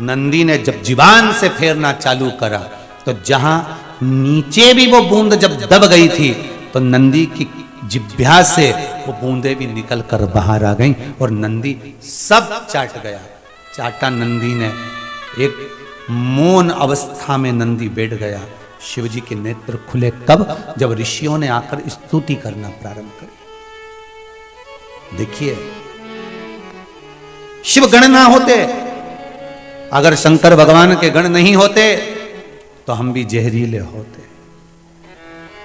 नंदी ने जब जीवान से फेरना चालू करा, तो जहां नीचे भी वो बूंद जब दब गई थी, तो नंदी की जिब्या से वो बूंदें भी निकल कर बाहर आ गईं और नंदी सब चाट गया। चाटा नंदी ने, एक मौन अवस्था में नंदी बैठ गया। शिवजी के नेत्र खुले कब? जब ऋषियों ने आकर स्तुति करना प्रारंभ करी। देखिए, शिव गण ना होते, अगर शंकर भगवान के गण नहीं होते तो हम भी जहरीले होते।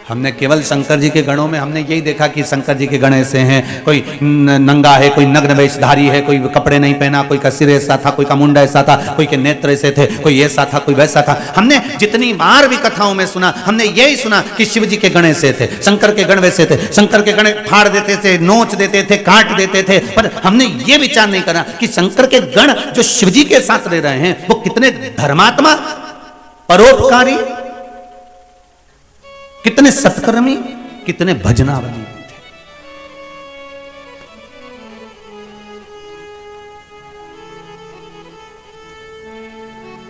हमने केवल शंकर जी के गणों में हमने यही देखा कि शंकर जी के गण ऐसे हैं, कोई नंगा है, कोई नग्न वेशधारी है, कोई कपड़े नहीं पहना, कोई का सिर ऐसा था, कोई का मुंडा ऐसा था, कोई के नेत्र ऐसे थे, कोई ऐसा था, कोई वैसा था। हमने जितनी बार भी कथाओं में सुना, हमने यही सुना कि शिव जी के गण ऐसे थे, शंकर के गण वैसे थे, शंकर के गण फाड़ देते थे, नोच देते थे, काट देते थे। पर हमने ये विचार नहीं करा कि शंकर के गण जो शिव जी के साथ रह रहे हैं, वो कितने धर्मात्मा, परोपकारी, कितने सत्कर्मी, कितने भजनावली भी थे।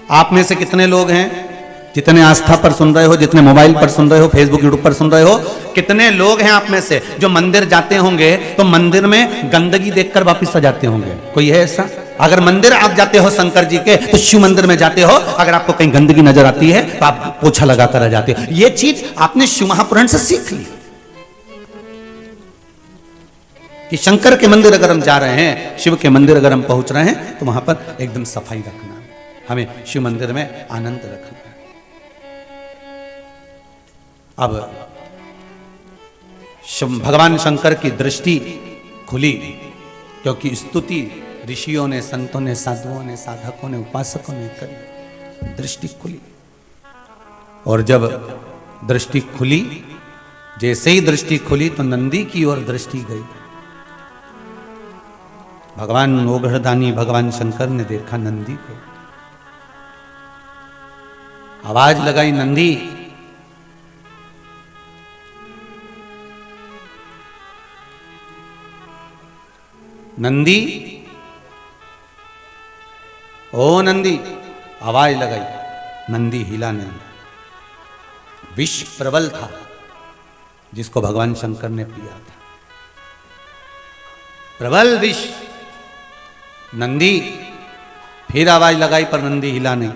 आप में से कितने लोग हैं, जितने आस्था पर सुन रहे हो, जितने मोबाइल पर सुन रहे हो, फेसबुक यूट्यूब पर सुन रहे हो, कितने लोग हैं आप में से जो मंदिर जाते होंगे तो मंदिर में गंदगी देखकर वापस आ जाते होंगे? कोई है ऐसा? अगर मंदिर आप जाते हो शंकर जी के, तो शिव मंदिर में जाते हो, अगर आपको कहीं गंदगी नजर आती है तो आप पोछा लगाकर आ जाते हो। यह चीज आपने शिव महापुराण से सीख ली कि शंकर के मंदिर अगर हम जा रहे हैं, शिव के मंदिर अगर हम पहुंच रहे हैं, तो वहां पर एकदम सफाई रखना है, हमें शिव मंदिर में आनंद रखना है। अब भगवान शंकर की दृष्टि खुली, क्योंकि स्तुति ऋषियों ने, संतों ने, साधुओं ने, साधकों ने, उपासकों ने करी, दृष्टि खुली। और जब दृष्टि खुली, जैसे ही दृष्टि खुली तो नंदी की ओर दृष्टि गई। भगवान ओघड़दानी भगवान शंकर ने देखा नंदी को, आवाज लगाई, नंदी। नंदी, ओ नंदी, आवाज लगाई, नंदी हिला नहीं। विष प्रबल था जिसको भगवान शंकर ने पिया था, प्रबल विष। नंदी फिर आवाज लगाई पर नंदी हिला नहीं।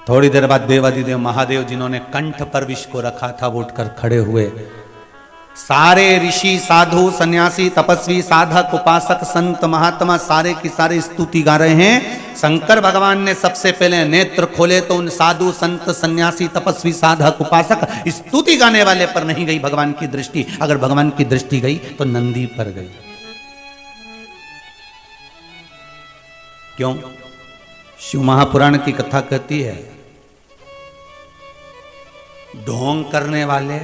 थोड़ी देर बाद देवादिदेव महादेव जिन्होंने कंठ पर विष को रखा था वो उठकर खड़े हुए। सारे ऋषि, साधु, सन्यासी, तपस्वी, साधक, उपासक, संत, महात्मा सारे की सारे स्तुति गा रहे हैं। शंकर भगवान ने सबसे पहले नेत्र खोले तो उन साधु, संत, सन्यासी, तपस्वी, साधक, उपासक, स्तुति गाने वाले पर नहीं गई भगवान की दृष्टि। अगर भगवान की दृष्टि गई तो नंदी पर गई। क्यों? शिव महापुराण की कथा कहती है, ढोंग करने वाले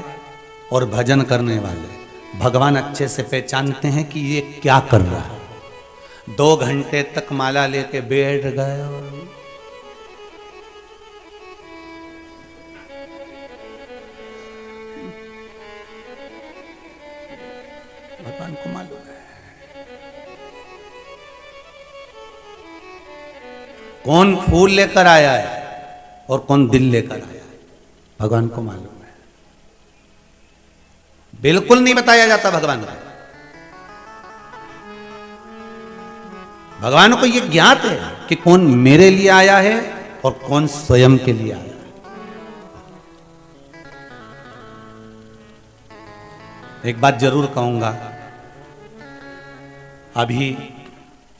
और भजन करने वाले भगवान अच्छे से पहचानते हैं कि ये क्या कर रहा है। 2 घंटे तक माला लेके बैठ गए, को मालूम है। कौन फूल लेकर आया है और कौन दिल लेकर आया है, भगवान को मालूम है। बिल्कुल नहीं बताया जाता भगवान को। भगवान को यह ज्ञात है कि कौन मेरे लिए आया है और कौन स्वयं के लिए आया है। एक बात जरूर कहूंगा, अभी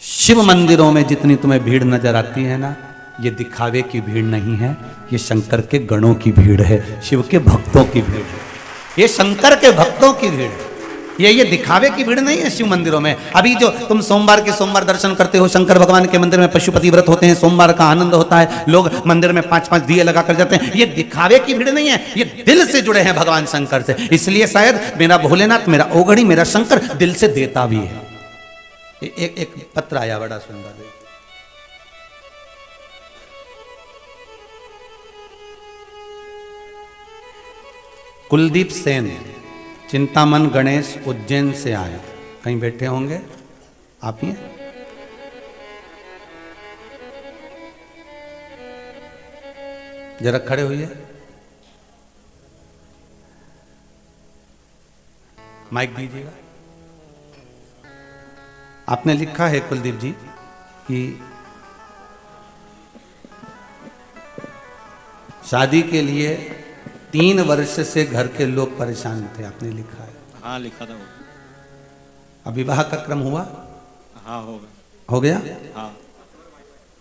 शिव मंदिरों में जितनी तुम्हें भीड़ नजर आती है ना, ये दिखावे की भीड़ नहीं है, ये शंकर के गणों की भीड़ है, शिव के भक्तों की भीड़ है, ये शंकर के भक्तों की भीड़ है। ये दिखावे की भीड़ नहीं है शिव मंदिरों में। अभी जो तुम सोमवार के सोमवार दर्शन करते हो, शंकर भगवान के मंदिर में पशुपति व्रत होते हैं, सोमवार का आनंद होता है, लोग मंदिर में 5-5 दिए लगा कर जाते हैं, ये दिखावे की भीड़ नहीं है, ये दिल से जुड़े हैं भगवान शंकर से। इसलिए शायद मेरा भोलेनाथ, मेरा ओघड़ी, मेरा शंकर दिल से देता भी है। एक पत्र आया बड़ा सुंदर, कुलदीप सेन, चिंतामन गणेश, उज्जैन से आए। कहीं बैठे होंगे आप ही हैं? जरा खड़े होइए, माइक दीजिएगा। आपने लिखा है कुलदीप जी कि शादी के लिए 3 वर्ष से घर के लोग परेशान थे, आपने लिखा है। हाँ लिखा था वो। अब विवाह का क्रम हुआ? हाँ हो गया। हाँ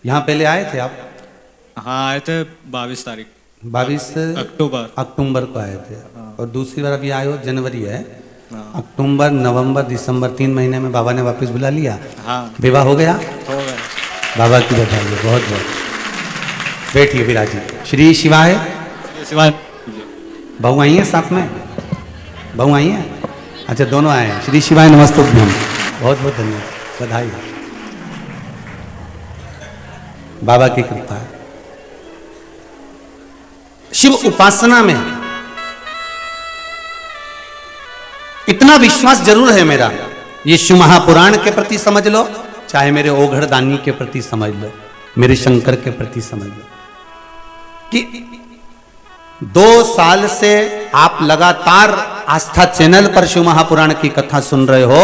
यहाँ पहले आए थे आप? हाँ आए थे 22 तारीख 22 अक्टूबर को आए थे। और दूसरी बार अभी आए हो, जनवरी है। हाँ। अक्टूबर, नवंबर, दिसंबर 3 महीने में बाबा ने वापस बुला लिया। हाँ विवाह हो गया? हो गया। बाबा की बधाई हो, बहुत बहुत। बैठिए विराजिए। श्री शिवाय। शिवाय। बहू आई है साथ में? बहू आई है? अच्छा, दोनों आए हैं। श्री शिवाय नमस्तुभ्यम। बहुत बहुत धन्यवाद, बधाई। बाबा की कृपा है। शिव उपासना में इतना विश्वास जरूर है मेरा, ये शिव महापुराण के प्रति समझ लो, चाहे मेरे ओघड़ दानी के प्रति समझ लो, मेरे शंकर के प्रति समझ लो, कि 2 साल से आप लगातार आस्था चैनल पर शिव महापुराण की कथा सुन रहे हो,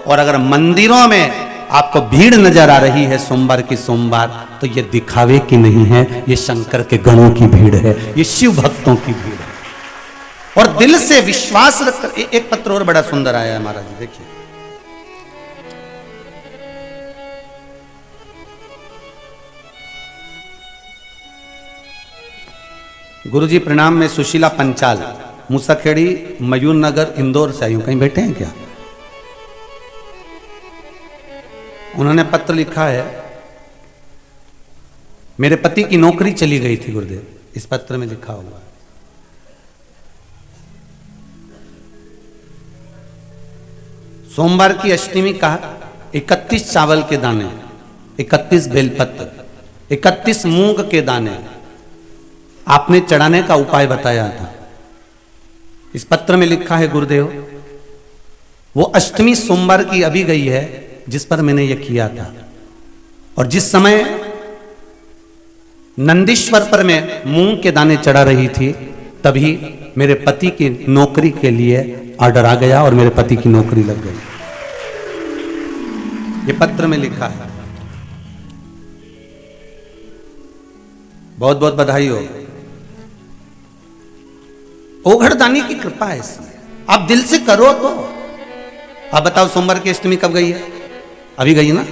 और अगर मंदिरों में आपको भीड़ नजर आ रही है सोमवार की सोमवार, तो ये दिखावे की नहीं है, ये शंकर के गणों की भीड़ है, ये शिव भक्तों की भीड़ है। और दिल से विश्वास रखकर। एक पत्र और बड़ा सुंदर आया है महाराज जी, देखिए। गुरुजी प्रणाम, मैं सुशीला पंचाल, मूसाखेड़ी, मयूर नगर, इंदौर से आई हूं। कहीं बैठे हैं क्या? उन्होंने पत्र लिखा है, मेरे पति की नौकरी चली गई थी गुरुदेव, इस पत्र में लिखा हुआ है। सोमवार की अष्टमी का 31 चावल के दाने, 31 बेलपत्र, 31 मूंग के दाने आपने चढ़ाने का उपाय बताया था। इस पत्र में लिखा है गुरुदेव, वो अष्टमी सोमवार की अभी गई है जिस पर मैंने यह किया था। और जिस समय नंदीश्वर पर मैं मूंग के दाने चढ़ा रही थी, तभी मेरे पति की नौकरी के लिए ऑर्डर आ गया और मेरे पति की नौकरी लग गई। ये पत्र में लिखा है। बहुत बहुत बधाई हो। ओघड़दानी की कृपा है इसमें, आप दिल से करो तो। आप बताओ सोमवार की अष्टमी कब गई है? अभी गई ना?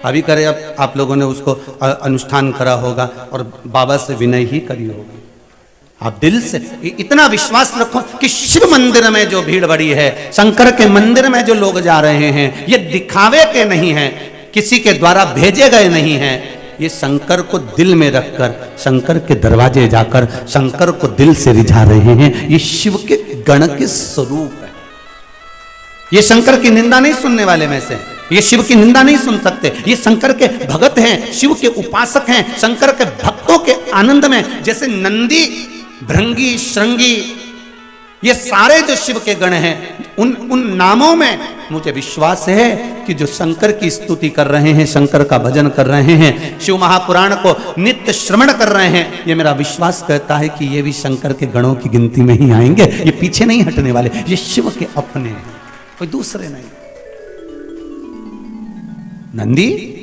अभी करे, अब आप लोगों ने उसको अनुष्ठान करा होगा और बाबा से विनय ही करी होगी। आप दिल से इतना विश्वास रखो कि शिव मंदिर में जो भीड़ बड़ी है, शंकर के मंदिर में जो लोग जा रहे हैं, ये दिखावे के नहीं हैं, किसी के द्वारा भेजे गए नहीं हैं, ये शंकर को दिल में रखकर, शंकर के दरवाजे जाकर शंकर को दिल से रिझा रहे हैं। ये शिव के गण के स्वरूप है। ये शंकर की निंदा नहीं सुनने वाले में से, ये शिव की निंदा नहीं सुन सकते। ये शंकर के भगत हैं, शिव के उपासक हैं, शंकर के भक्तों के आनंद में, जैसे नंदी, भृंगी, श्रृंगी ये सारे जो शिव के गण हैं, उन नामों में मुझे विश्वास है कि जो शंकर की स्तुति कर रहे हैं, शंकर का भजन कर रहे हैं, शिव महापुराण को नित्य श्रवण कर रहे हैं, ये मेरा विश्वास कहता है कि ये भी शंकर के गणों की गिनती में ही आएंगे। ये पीछे नहीं हटने वाले, ये शिव के अपने हैं, कोई दूसरे नहीं। नंदी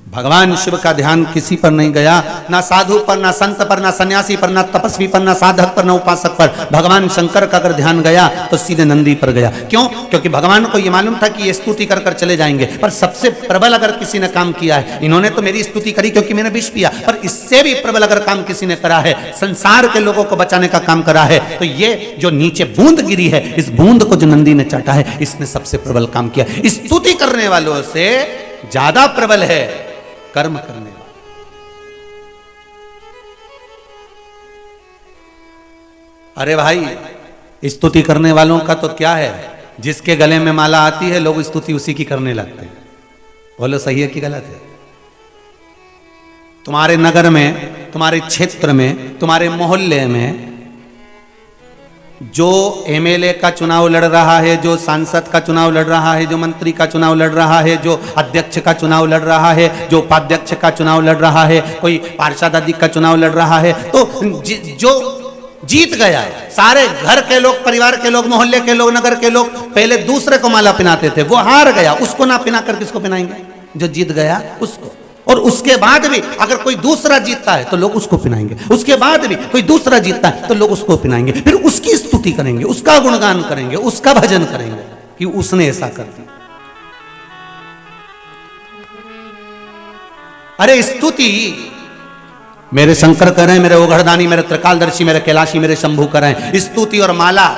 भगवान शिव का ध्यान किसी पर नहीं गया, ना साधु पर, ना संत पर, ना सन्यासी पर, ना तपस्वी पर, ना साधक पर, ना उपासक पर। भगवान शंकर का अगर ध्यान गया तो सीधे नंदी पर गया। क्यों? क्योंकि भगवान को यह मालूम था कि ये स्तुति कर कर चले जाएंगे, पर सबसे प्रबल अगर किसी ने काम किया है, इन्होंने तो मेरी स्तुति करी क्योंकि मैंने विष पिया, पर इससे भी प्रबल अगर काम किसी ने करा है, संसार के लोगों को बचाने का काम करा है, तो ये जो नीचे बूंद गिरी है, इस बूंद को जो नंदी ने चाटा है, इसने सबसे प्रबल काम किया। स्तुति करने वालों से ज्यादा प्रबल है कर्म करने वाला। अरे भाई, स्तुति करने वालों का तो क्या है, जिसके गले में माला आती है लोग स्तुति उसी की करने लगते हैं। बोलो सही है कि गलत है? तुम्हारे नगर में, तुम्हारे क्षेत्र में, तुम्हारे मोहल्ले में जो एमएलए का चुनाव लड़ रहा है, जो सांसद का चुनाव लड़ रहा है, जो मंत्री का चुनाव लड़ रहा है, जो अध्यक्ष का चुनाव लड़ रहा है, जो उपाध्यक्ष का चुनाव लड़ रहा है, कोई पार्षद आदि का चुनाव लड़ रहा है, तो जो जीत गया है, सारे घर के लोग, परिवार के लोग, मोहल्ले के लोग, नगर के लोग पहले दूसरे को माला पहनाते थे, वो हार गया, उसको ना पहना कर किसको पहनाएंगे? जो जीत गया उसको। और उसके बाद भी अगर कोई दूसरा जीतता है तो लोग उसको पहनाएंगे, उसके बाद भी कोई दूसरा जीतता है तो लोग उसको पहनाएंगे, फिर उसकी स्तुति करेंगे, उसका गुणगान करेंगे, उसका भजन करेंगे कि उसने ऐसा कर दिया। अरे स्तुति मेरे शंकर करें, मेरे ओघड़दानी, मेरे त्रिकालदर्शी, मेरे कैलाशी, मेरे शंभू करें, स्तुति और माला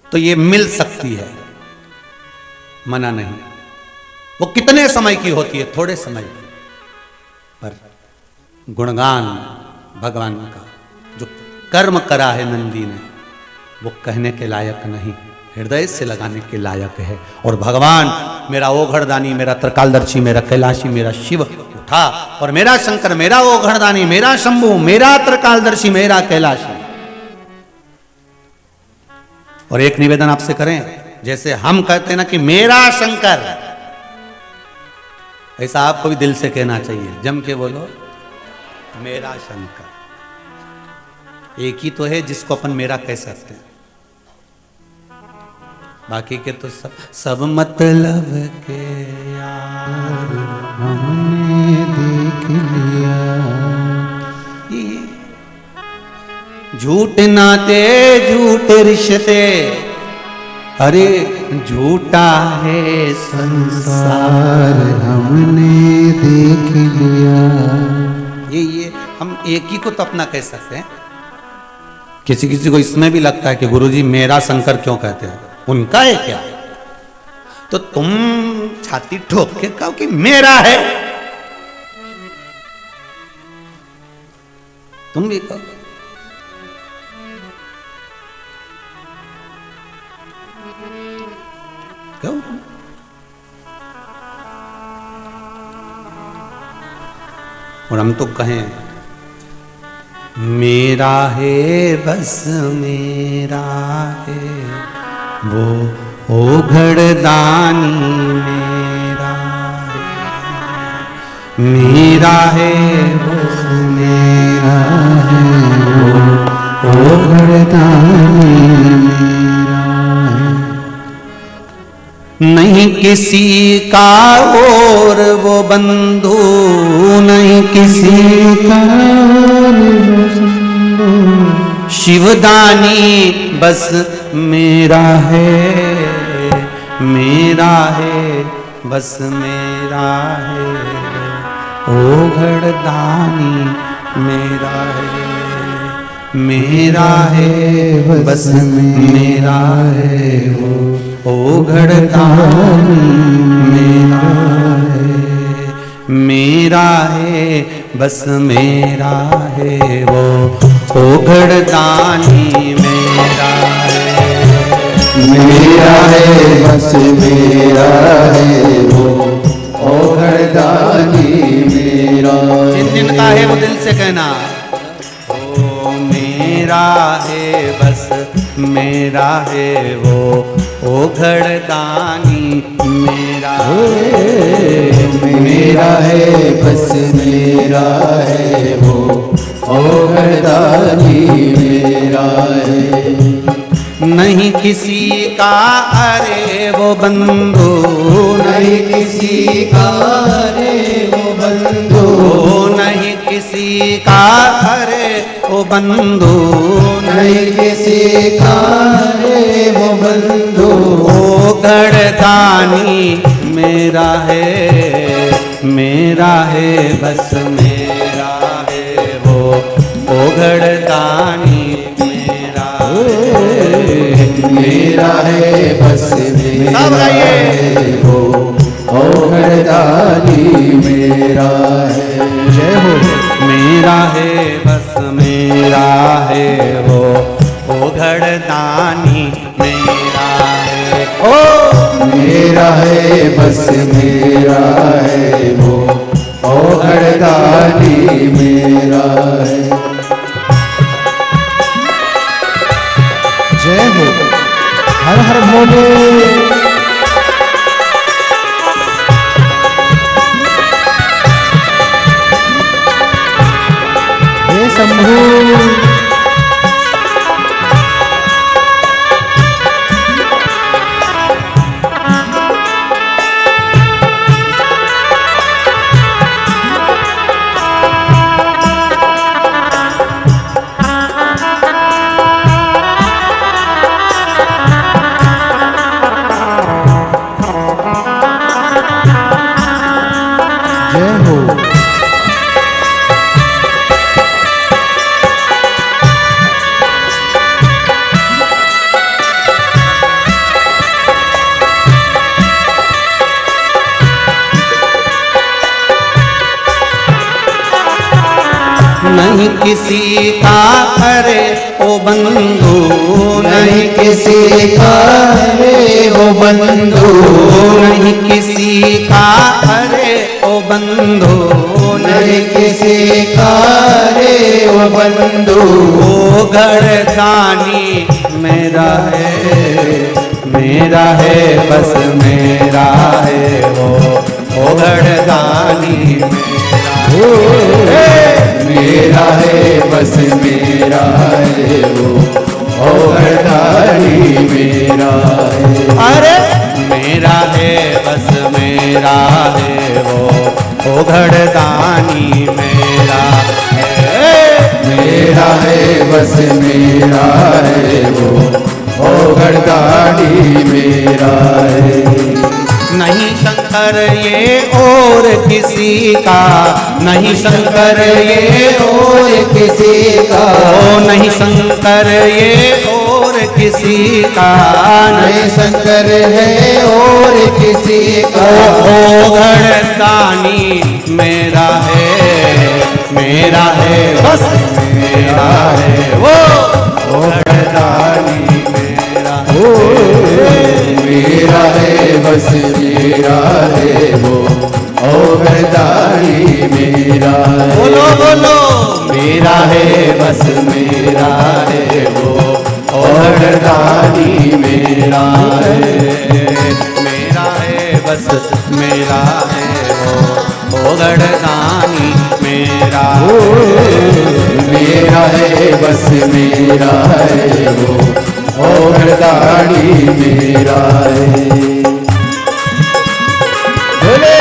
तो ये मिल सकती है, मना नहीं। वो कितने समय की होती है? थोड़े समय की। पर गुणगान भगवान का जो कर्म करा है नंदी ने, वो कहने के लायक नहीं, हृदय से लगाने के लायक है। और भगवान मेरा ओघड़दानी, मेरा त्रिकालदर्शी, मेरा कैलाशी, मेरा शिव उठा, और मेरा शंकर, मेरा ओघड़दानी, मेरा शंभू, मेरा त्रिकालदर्शी, मेरा कैलाशी। और एक निवेदन आपसे करें, जैसे हम कहते हैं ना कि मेरा शंकर, ऐसा आपको भी दिल से कहना चाहिए, जम के बोलो मेरा शंकर। एक ही तो है जिसको अपन मेरा कह सकते हैं, बाकी के तो सब मतलब के यार हमने देख लिया। झूठ नाते झूठे रिश्ते, अरे झूठा है संसार हमने देख लिया। ये हम एक ही को तो अपना कह सकते हैं। किसी किसी को इसमें भी लगता है कि गुरुजी मेरा शंकर क्यों कहते हैं, उनका है क्या? तो तुम छाती ठोक के कहो कि मेरा है, तुम भी कहो। क्यों? और हम तो कहें मेरा है बस मेरा है, वो ओघड़दानी मेरा है, मेरा है बस मेरा है, वो ओघड़दानी मेरा है। नहीं किसी का और वो बंधु, नहीं किसी का शिवदानी बस मेरा है, मेरा है बस मेरा है, ओघड़दानी मेरा है, मेरा है बस मेरा है, वो ओघड़दानी मेरा है, मेरा है बस मेरा है, वो ओघड़दानी मेरा है, मेरा है बस मेरा है, वो ओघड़दानी मेरा। जिन जिन का है वो दिल से कहना। मेरा है बस मेरा है वो घड़दानी मेरा मेरा है बस मेरा है वो घड़दानी मेरा है। नहीं किसी का अरे वो बंधु नहीं किसी का रे वो बंधु नहीं किसी का अरे वो बंधु नहीं किसी का रे वो बंधु घड़दानी मेरा है बस मेरा है वो घड़दानी मेरा है बस मेरा है वो घड़दानी मेरा है। जय हो। मेरा है बस मेरा है वो घड़दानी मेरा है मेरा है बस मेरा है वो घड़दानी मेरा है। जय हो। हर हर भोले। हे शंभू। जय हो। नहीं किसी का अरे ओ बंधु नहीं किसी का रे वो बंधु नहीं किसी का अरे ओ बंधु नहीं किसी का रे वो बंधु घड़दानी मेरा है बस मेरा है वो घड़दानी मेरा है बस मेरा है वो घड़दानी मेरा है। अरे मेरा है बस मेरा है वो घड़दानी मेरा है मेरा है बस मेरा है वो घड़दानी मेरा है। नहीं शंकर ये और किसी का नहीं शंकर ये और किसी का नहीं शंकर ये और किसी का नहीं शंकर है और किसी का घड़दानी मेरा है बस मेरा है वो घड़दानी मेरा है बस मेरा है वो घड़दानी मेरा है। बोलो बोलो मेरा है बस मेरा है वो घड़दानी मेरा है। मेरा है बस मेरा है वो घड़दानी मेरा मेरा है बस मेरा है वो घड़दानी मेरा है। भोले।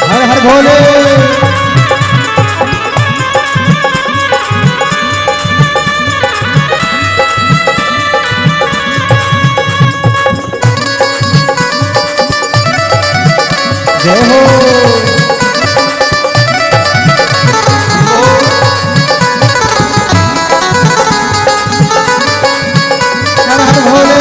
हर हर भोले। जय हो। हर हर भोले।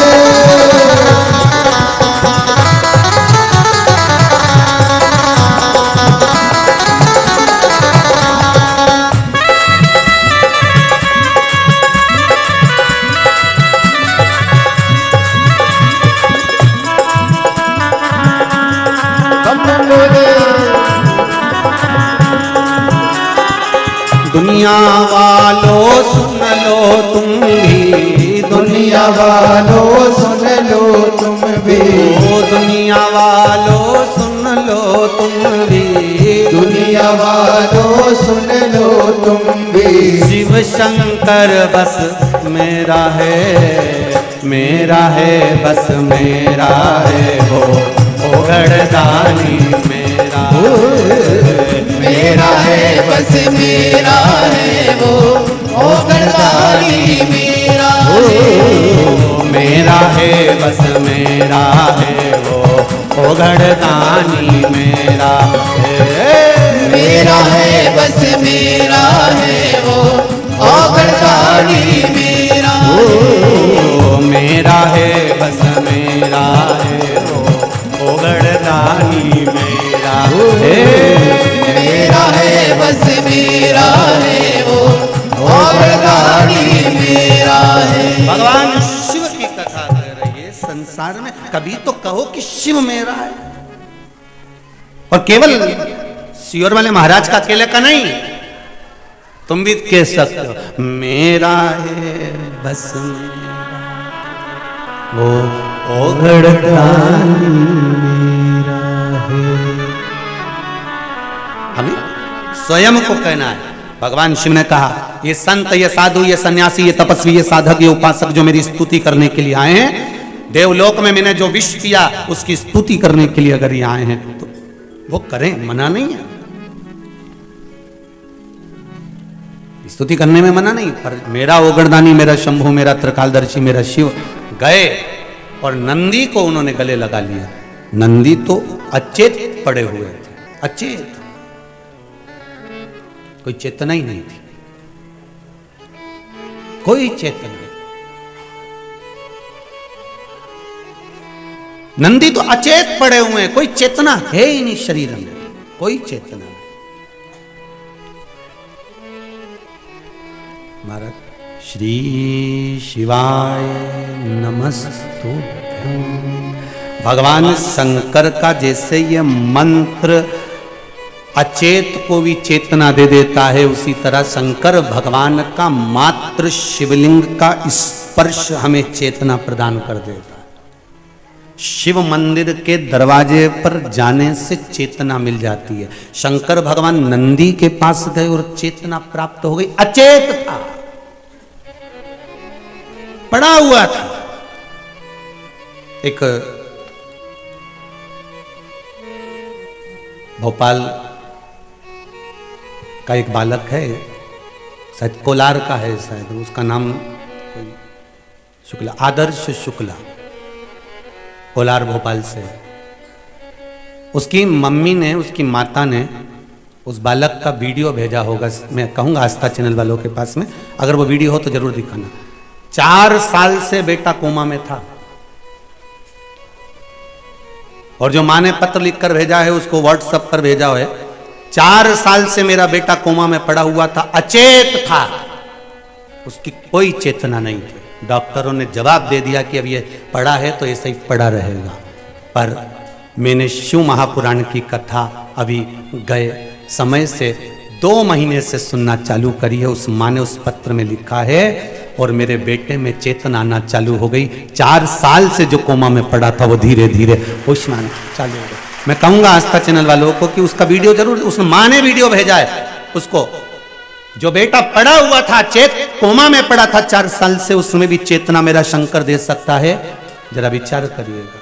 दुनिया वालों सुन लो तुम भी, दुनिया वालों सुन लो तुम भी, ओ दुनिया वालों सुन लो तुम भी, दुनिया वालों सुन लो तुम भी। शिव शंकर बस मेरा है, मेरा है बस मेरा है वो घड़दानी मेरा, मेरा है बस मेरा है वो घड़दानी मेरा है, मेरा है बस मेरा है वो घड़दानी मेरा है, मेरा है बस मेरा है वो घड़दानी मेरा है, मेरा है बस मेरा है वो घड़दानी मेरा है, मेरा है बस मेरा है वो घड़दानी मेरा है। भगवान शिव की कथा कर रही है संसार में, कभी तो कहो कि शिव मेरा है। और केवल सियोर वाले महाराज का अकेले का नहीं, तुम भी कह सकते हो मेरा है बस मेरा वो घड़दानी मेरा है। हमें स्वयं को कहना है। भगवान शिव ने कहा ये संत, ये साधु, ये सन्यासी, ये तपस्वी, ये साधक, ये उपासक जो मेरी स्तुति करने के लिए आए हैं, देवलोक में मैंने जो विष पिया उसकी स्तुति करने के लिए अगर ये आए हैं तो वो करें, मना नहीं है। स्तुति करने में मना नहीं, पर मेरा ओगरदानी, मेरा शंभु, मेरा त्रिकालदर्शी, मेरा शिव गए और नंदी को उन्होंने गले लगा लिया। नंदी तो अचेत पड़े हुए थे, अचेत, कोई चेतना ही नहीं थी, कोई चेतना नहीं। नंदी तो अचेत पड़े हुए हैं, कोई चेतना है ही नहीं शरीर में, कोई चेतना नहीं। महाराज श्री शिवाय नमस्तुभ्यं। भगवान शंकर का जैसे ये मंत्र अचेत को भी चेतना दे देता है, उसी तरह शंकर भगवान का मात्र शिवलिंग का स्पर्श हमें चेतना प्रदान कर देता है। शिव मंदिर के दरवाजे पर जाने से चेतना मिल जाती है। शंकर भगवान नंदी के पास गए और चेतना प्राप्त हो गई, अचेत था, पड़ा हुआ था। एक भोपाल का एक बालक है, शायद कोलार का है, शायद उसका नाम शुक्ला, आदर्श शुक्ला, कोलार भोपाल से। उसकी मम्मी ने, उसकी माता ने उस बालक का वीडियो भेजा होगा, मैं कहूँगा आस्था चैनल वालों के पास में, अगर वो वीडियो हो तो जरूर दिखाना। 4 साल से बेटा कोमा में था और जो माँ ने पत्र लिखकर भेजा है उसको व्हाट्सएप पर भेजा है। 4 साल से मेरा बेटा कोमा में पड़ा हुआ था, अचेत था, उसकी कोई चेतना नहीं थी। डॉक्टरों ने जवाब दे दिया कि अब ये पड़ा है तो ऐसे ही पड़ा रहेगा। पर मैंने शिव महापुराण की कथा अभी गए समय से 2 महीने से सुनना चालू करी है। उस माँ ने उस पत्र में लिखा है और मेरे बेटे में चेतना आना चालू हो गई। 4 साल से जो कोमा में पड़ा था वो धीरे धीरे होश में आना चालू हो गया। मैं कहूंगा आस्था चैनल वालों को कि उसका वीडियो जरूर, उस माँ ने वीडियो भेजा है उसको, जो बेटा पड़ा हुआ था, चेत कोमा में पड़ा था 4 साल से, उसमें भी चेतना मेरा शंकर दे सकता है। जरा विचार करिएगा।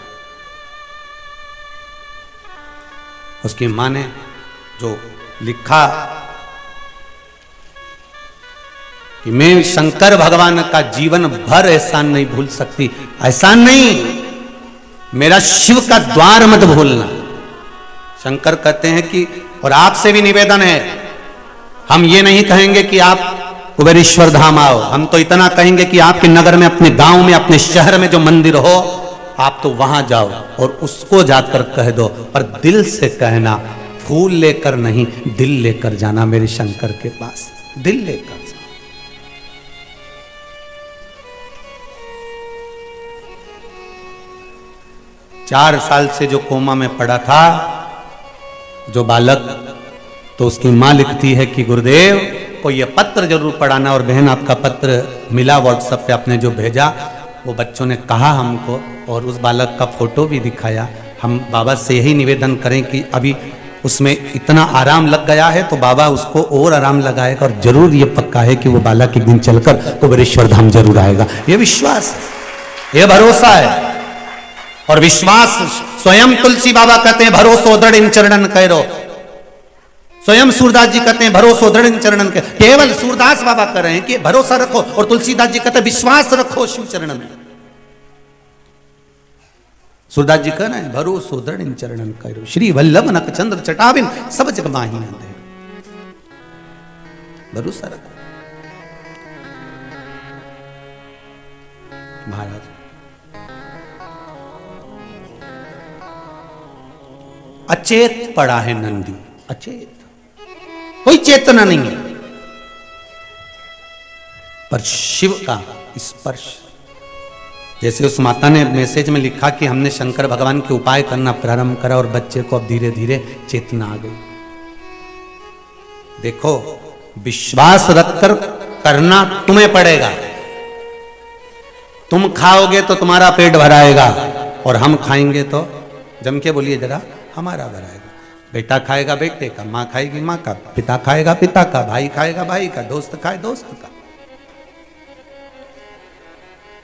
उसकी माँ ने जो लिखा कि मैं शंकर भगवान का जीवन भर एहसान नहीं भूल सकती। एहसान नहीं, मेरा शिव का द्वार मत भूलना। शंकर कहते हैं कि, और आपसे भी निवेदन है, हम ये नहीं कहेंगे कि आप कुबेरेश्वर धाम आओ, हम तो इतना कहेंगे कि आपके नगर में, अपने गांव में, अपने शहर में जो मंदिर हो आप तो वहां जाओ और उसको जाकर कह दो, पर दिल से कहना, फूल लेकर नहीं, दिल लेकर जाना मेरे शंकर के पास, दिल लेकर। 4 साल से जो कोमा में पड़ा था जो बालक, तो उसकी मां लिखती है कि गुरुदेव को ये पत्र जरूर पढ़ाना। और बहन आपका पत्र मिला व्हाट्सएप पे, आपने जो भेजा वो बच्चों ने कहा हमको, और उस बालक का फोटो भी दिखाया। हम बाबा से यही निवेदन करें कि अभी उसमें इतना आराम लग गया है तो बाबा उसको और आराम लगाएगा, और जरूर ये पक्का है कि वो बालक एक दिन चलकर कुबेरेश्वर धाम जरूर आएगा। ये विश्वास है, ये भरोसा है। और विश्वास स्वयं तुलसी बाबा कहते हैं भरोसो दृढ़ इन चरणन करो। स्वयं सूरदास जी कहते हैं भरोसो दृढ़ इन चरणन के। केवल सूरदास बाबा कह रहे हैं कि भरोसा रखो, और तुलसीदास जी कहते हैं विश्वास रखो शिव चरण में। सूरदास जी कह रहे हैं भरोसो दृढ़ इन चरणन करो। श्री वल्लभ नख चंद्र चटाविन सब जग माही अंधेर। भरोसा रखो। महाराज अचेत पड़ा है नंदी, अचेत, कोई चेतना नहीं है, पर शिव का स्पर्श। जैसे उस माता ने मैसेज में लिखा कि हमने शंकर भगवान के उपाय करना प्रारंभ करा और बच्चे को अब धीरे धीरे चेतना आ गई। देखो, विश्वास रखकर करना तुम्हें पड़ेगा। तुम खाओगे तो तुम्हारा पेट भराएगा, और हम खाएंगे तो, जम के बोलिए जरा, हमारा भराएगा। बेटा खाएगा बेटे का, माँ खाएगी माँ का, पिता खाएगा पिता का, भाई खाएगा भाई का, दोस्त खाए दोस्त का।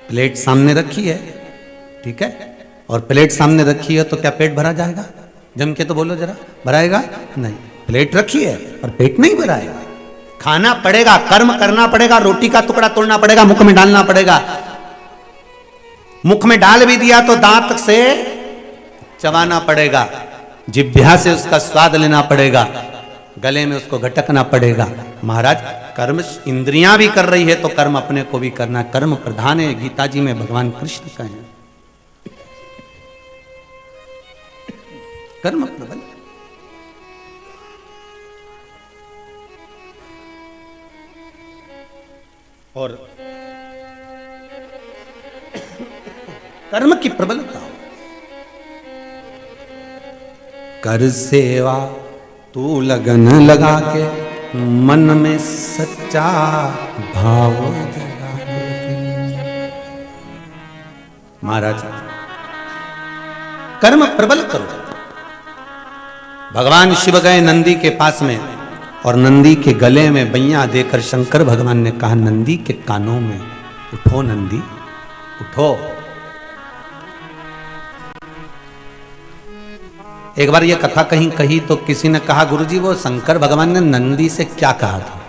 प्लेट सामने रखी है, ठीक है, और प्लेट सामने रखी है तो क्या पेट भरा जाएगा? जम के तो बोलो जरा, भराएगा नहीं। प्लेट रखी है और पेट नहीं भराएगा। खाना पड़ेगा, कर्म करना पड़ेगा, रोटी का टुकड़ा तोड़ना पड़ेगा, मुख में डालना पड़ेगा। मुख में डाल भी दिया तो दांत से चबाना पड़ेगा, जिह्वा से उसका स्वाद लेना पड़ेगा, गले में उसको घटकना पड़ेगा। महाराज, कर्म इंद्रियां भी कर रही है तो कर्म अपने को भी करना। कर्म प्रधान है, गीता जी में भगवान कृष्ण कहे, कर्म प्रबल। और कर्म की प्रबलता, कर सेवा तू लगन लगा के, मन में सच्चा भाव जगा दे। महाराज, कर्म प्रबल करो। भगवान शिव गए नंदी के पास में, और नंदी के गले में बैया देकर शंकर भगवान ने कहा नंदी के कानों में, उठो नंदी उठो। एक बार ये कथा कहीं कही तो किसी ने कहा गुरुजी वो शंकर भगवान ने नंदी से क्या कहा था?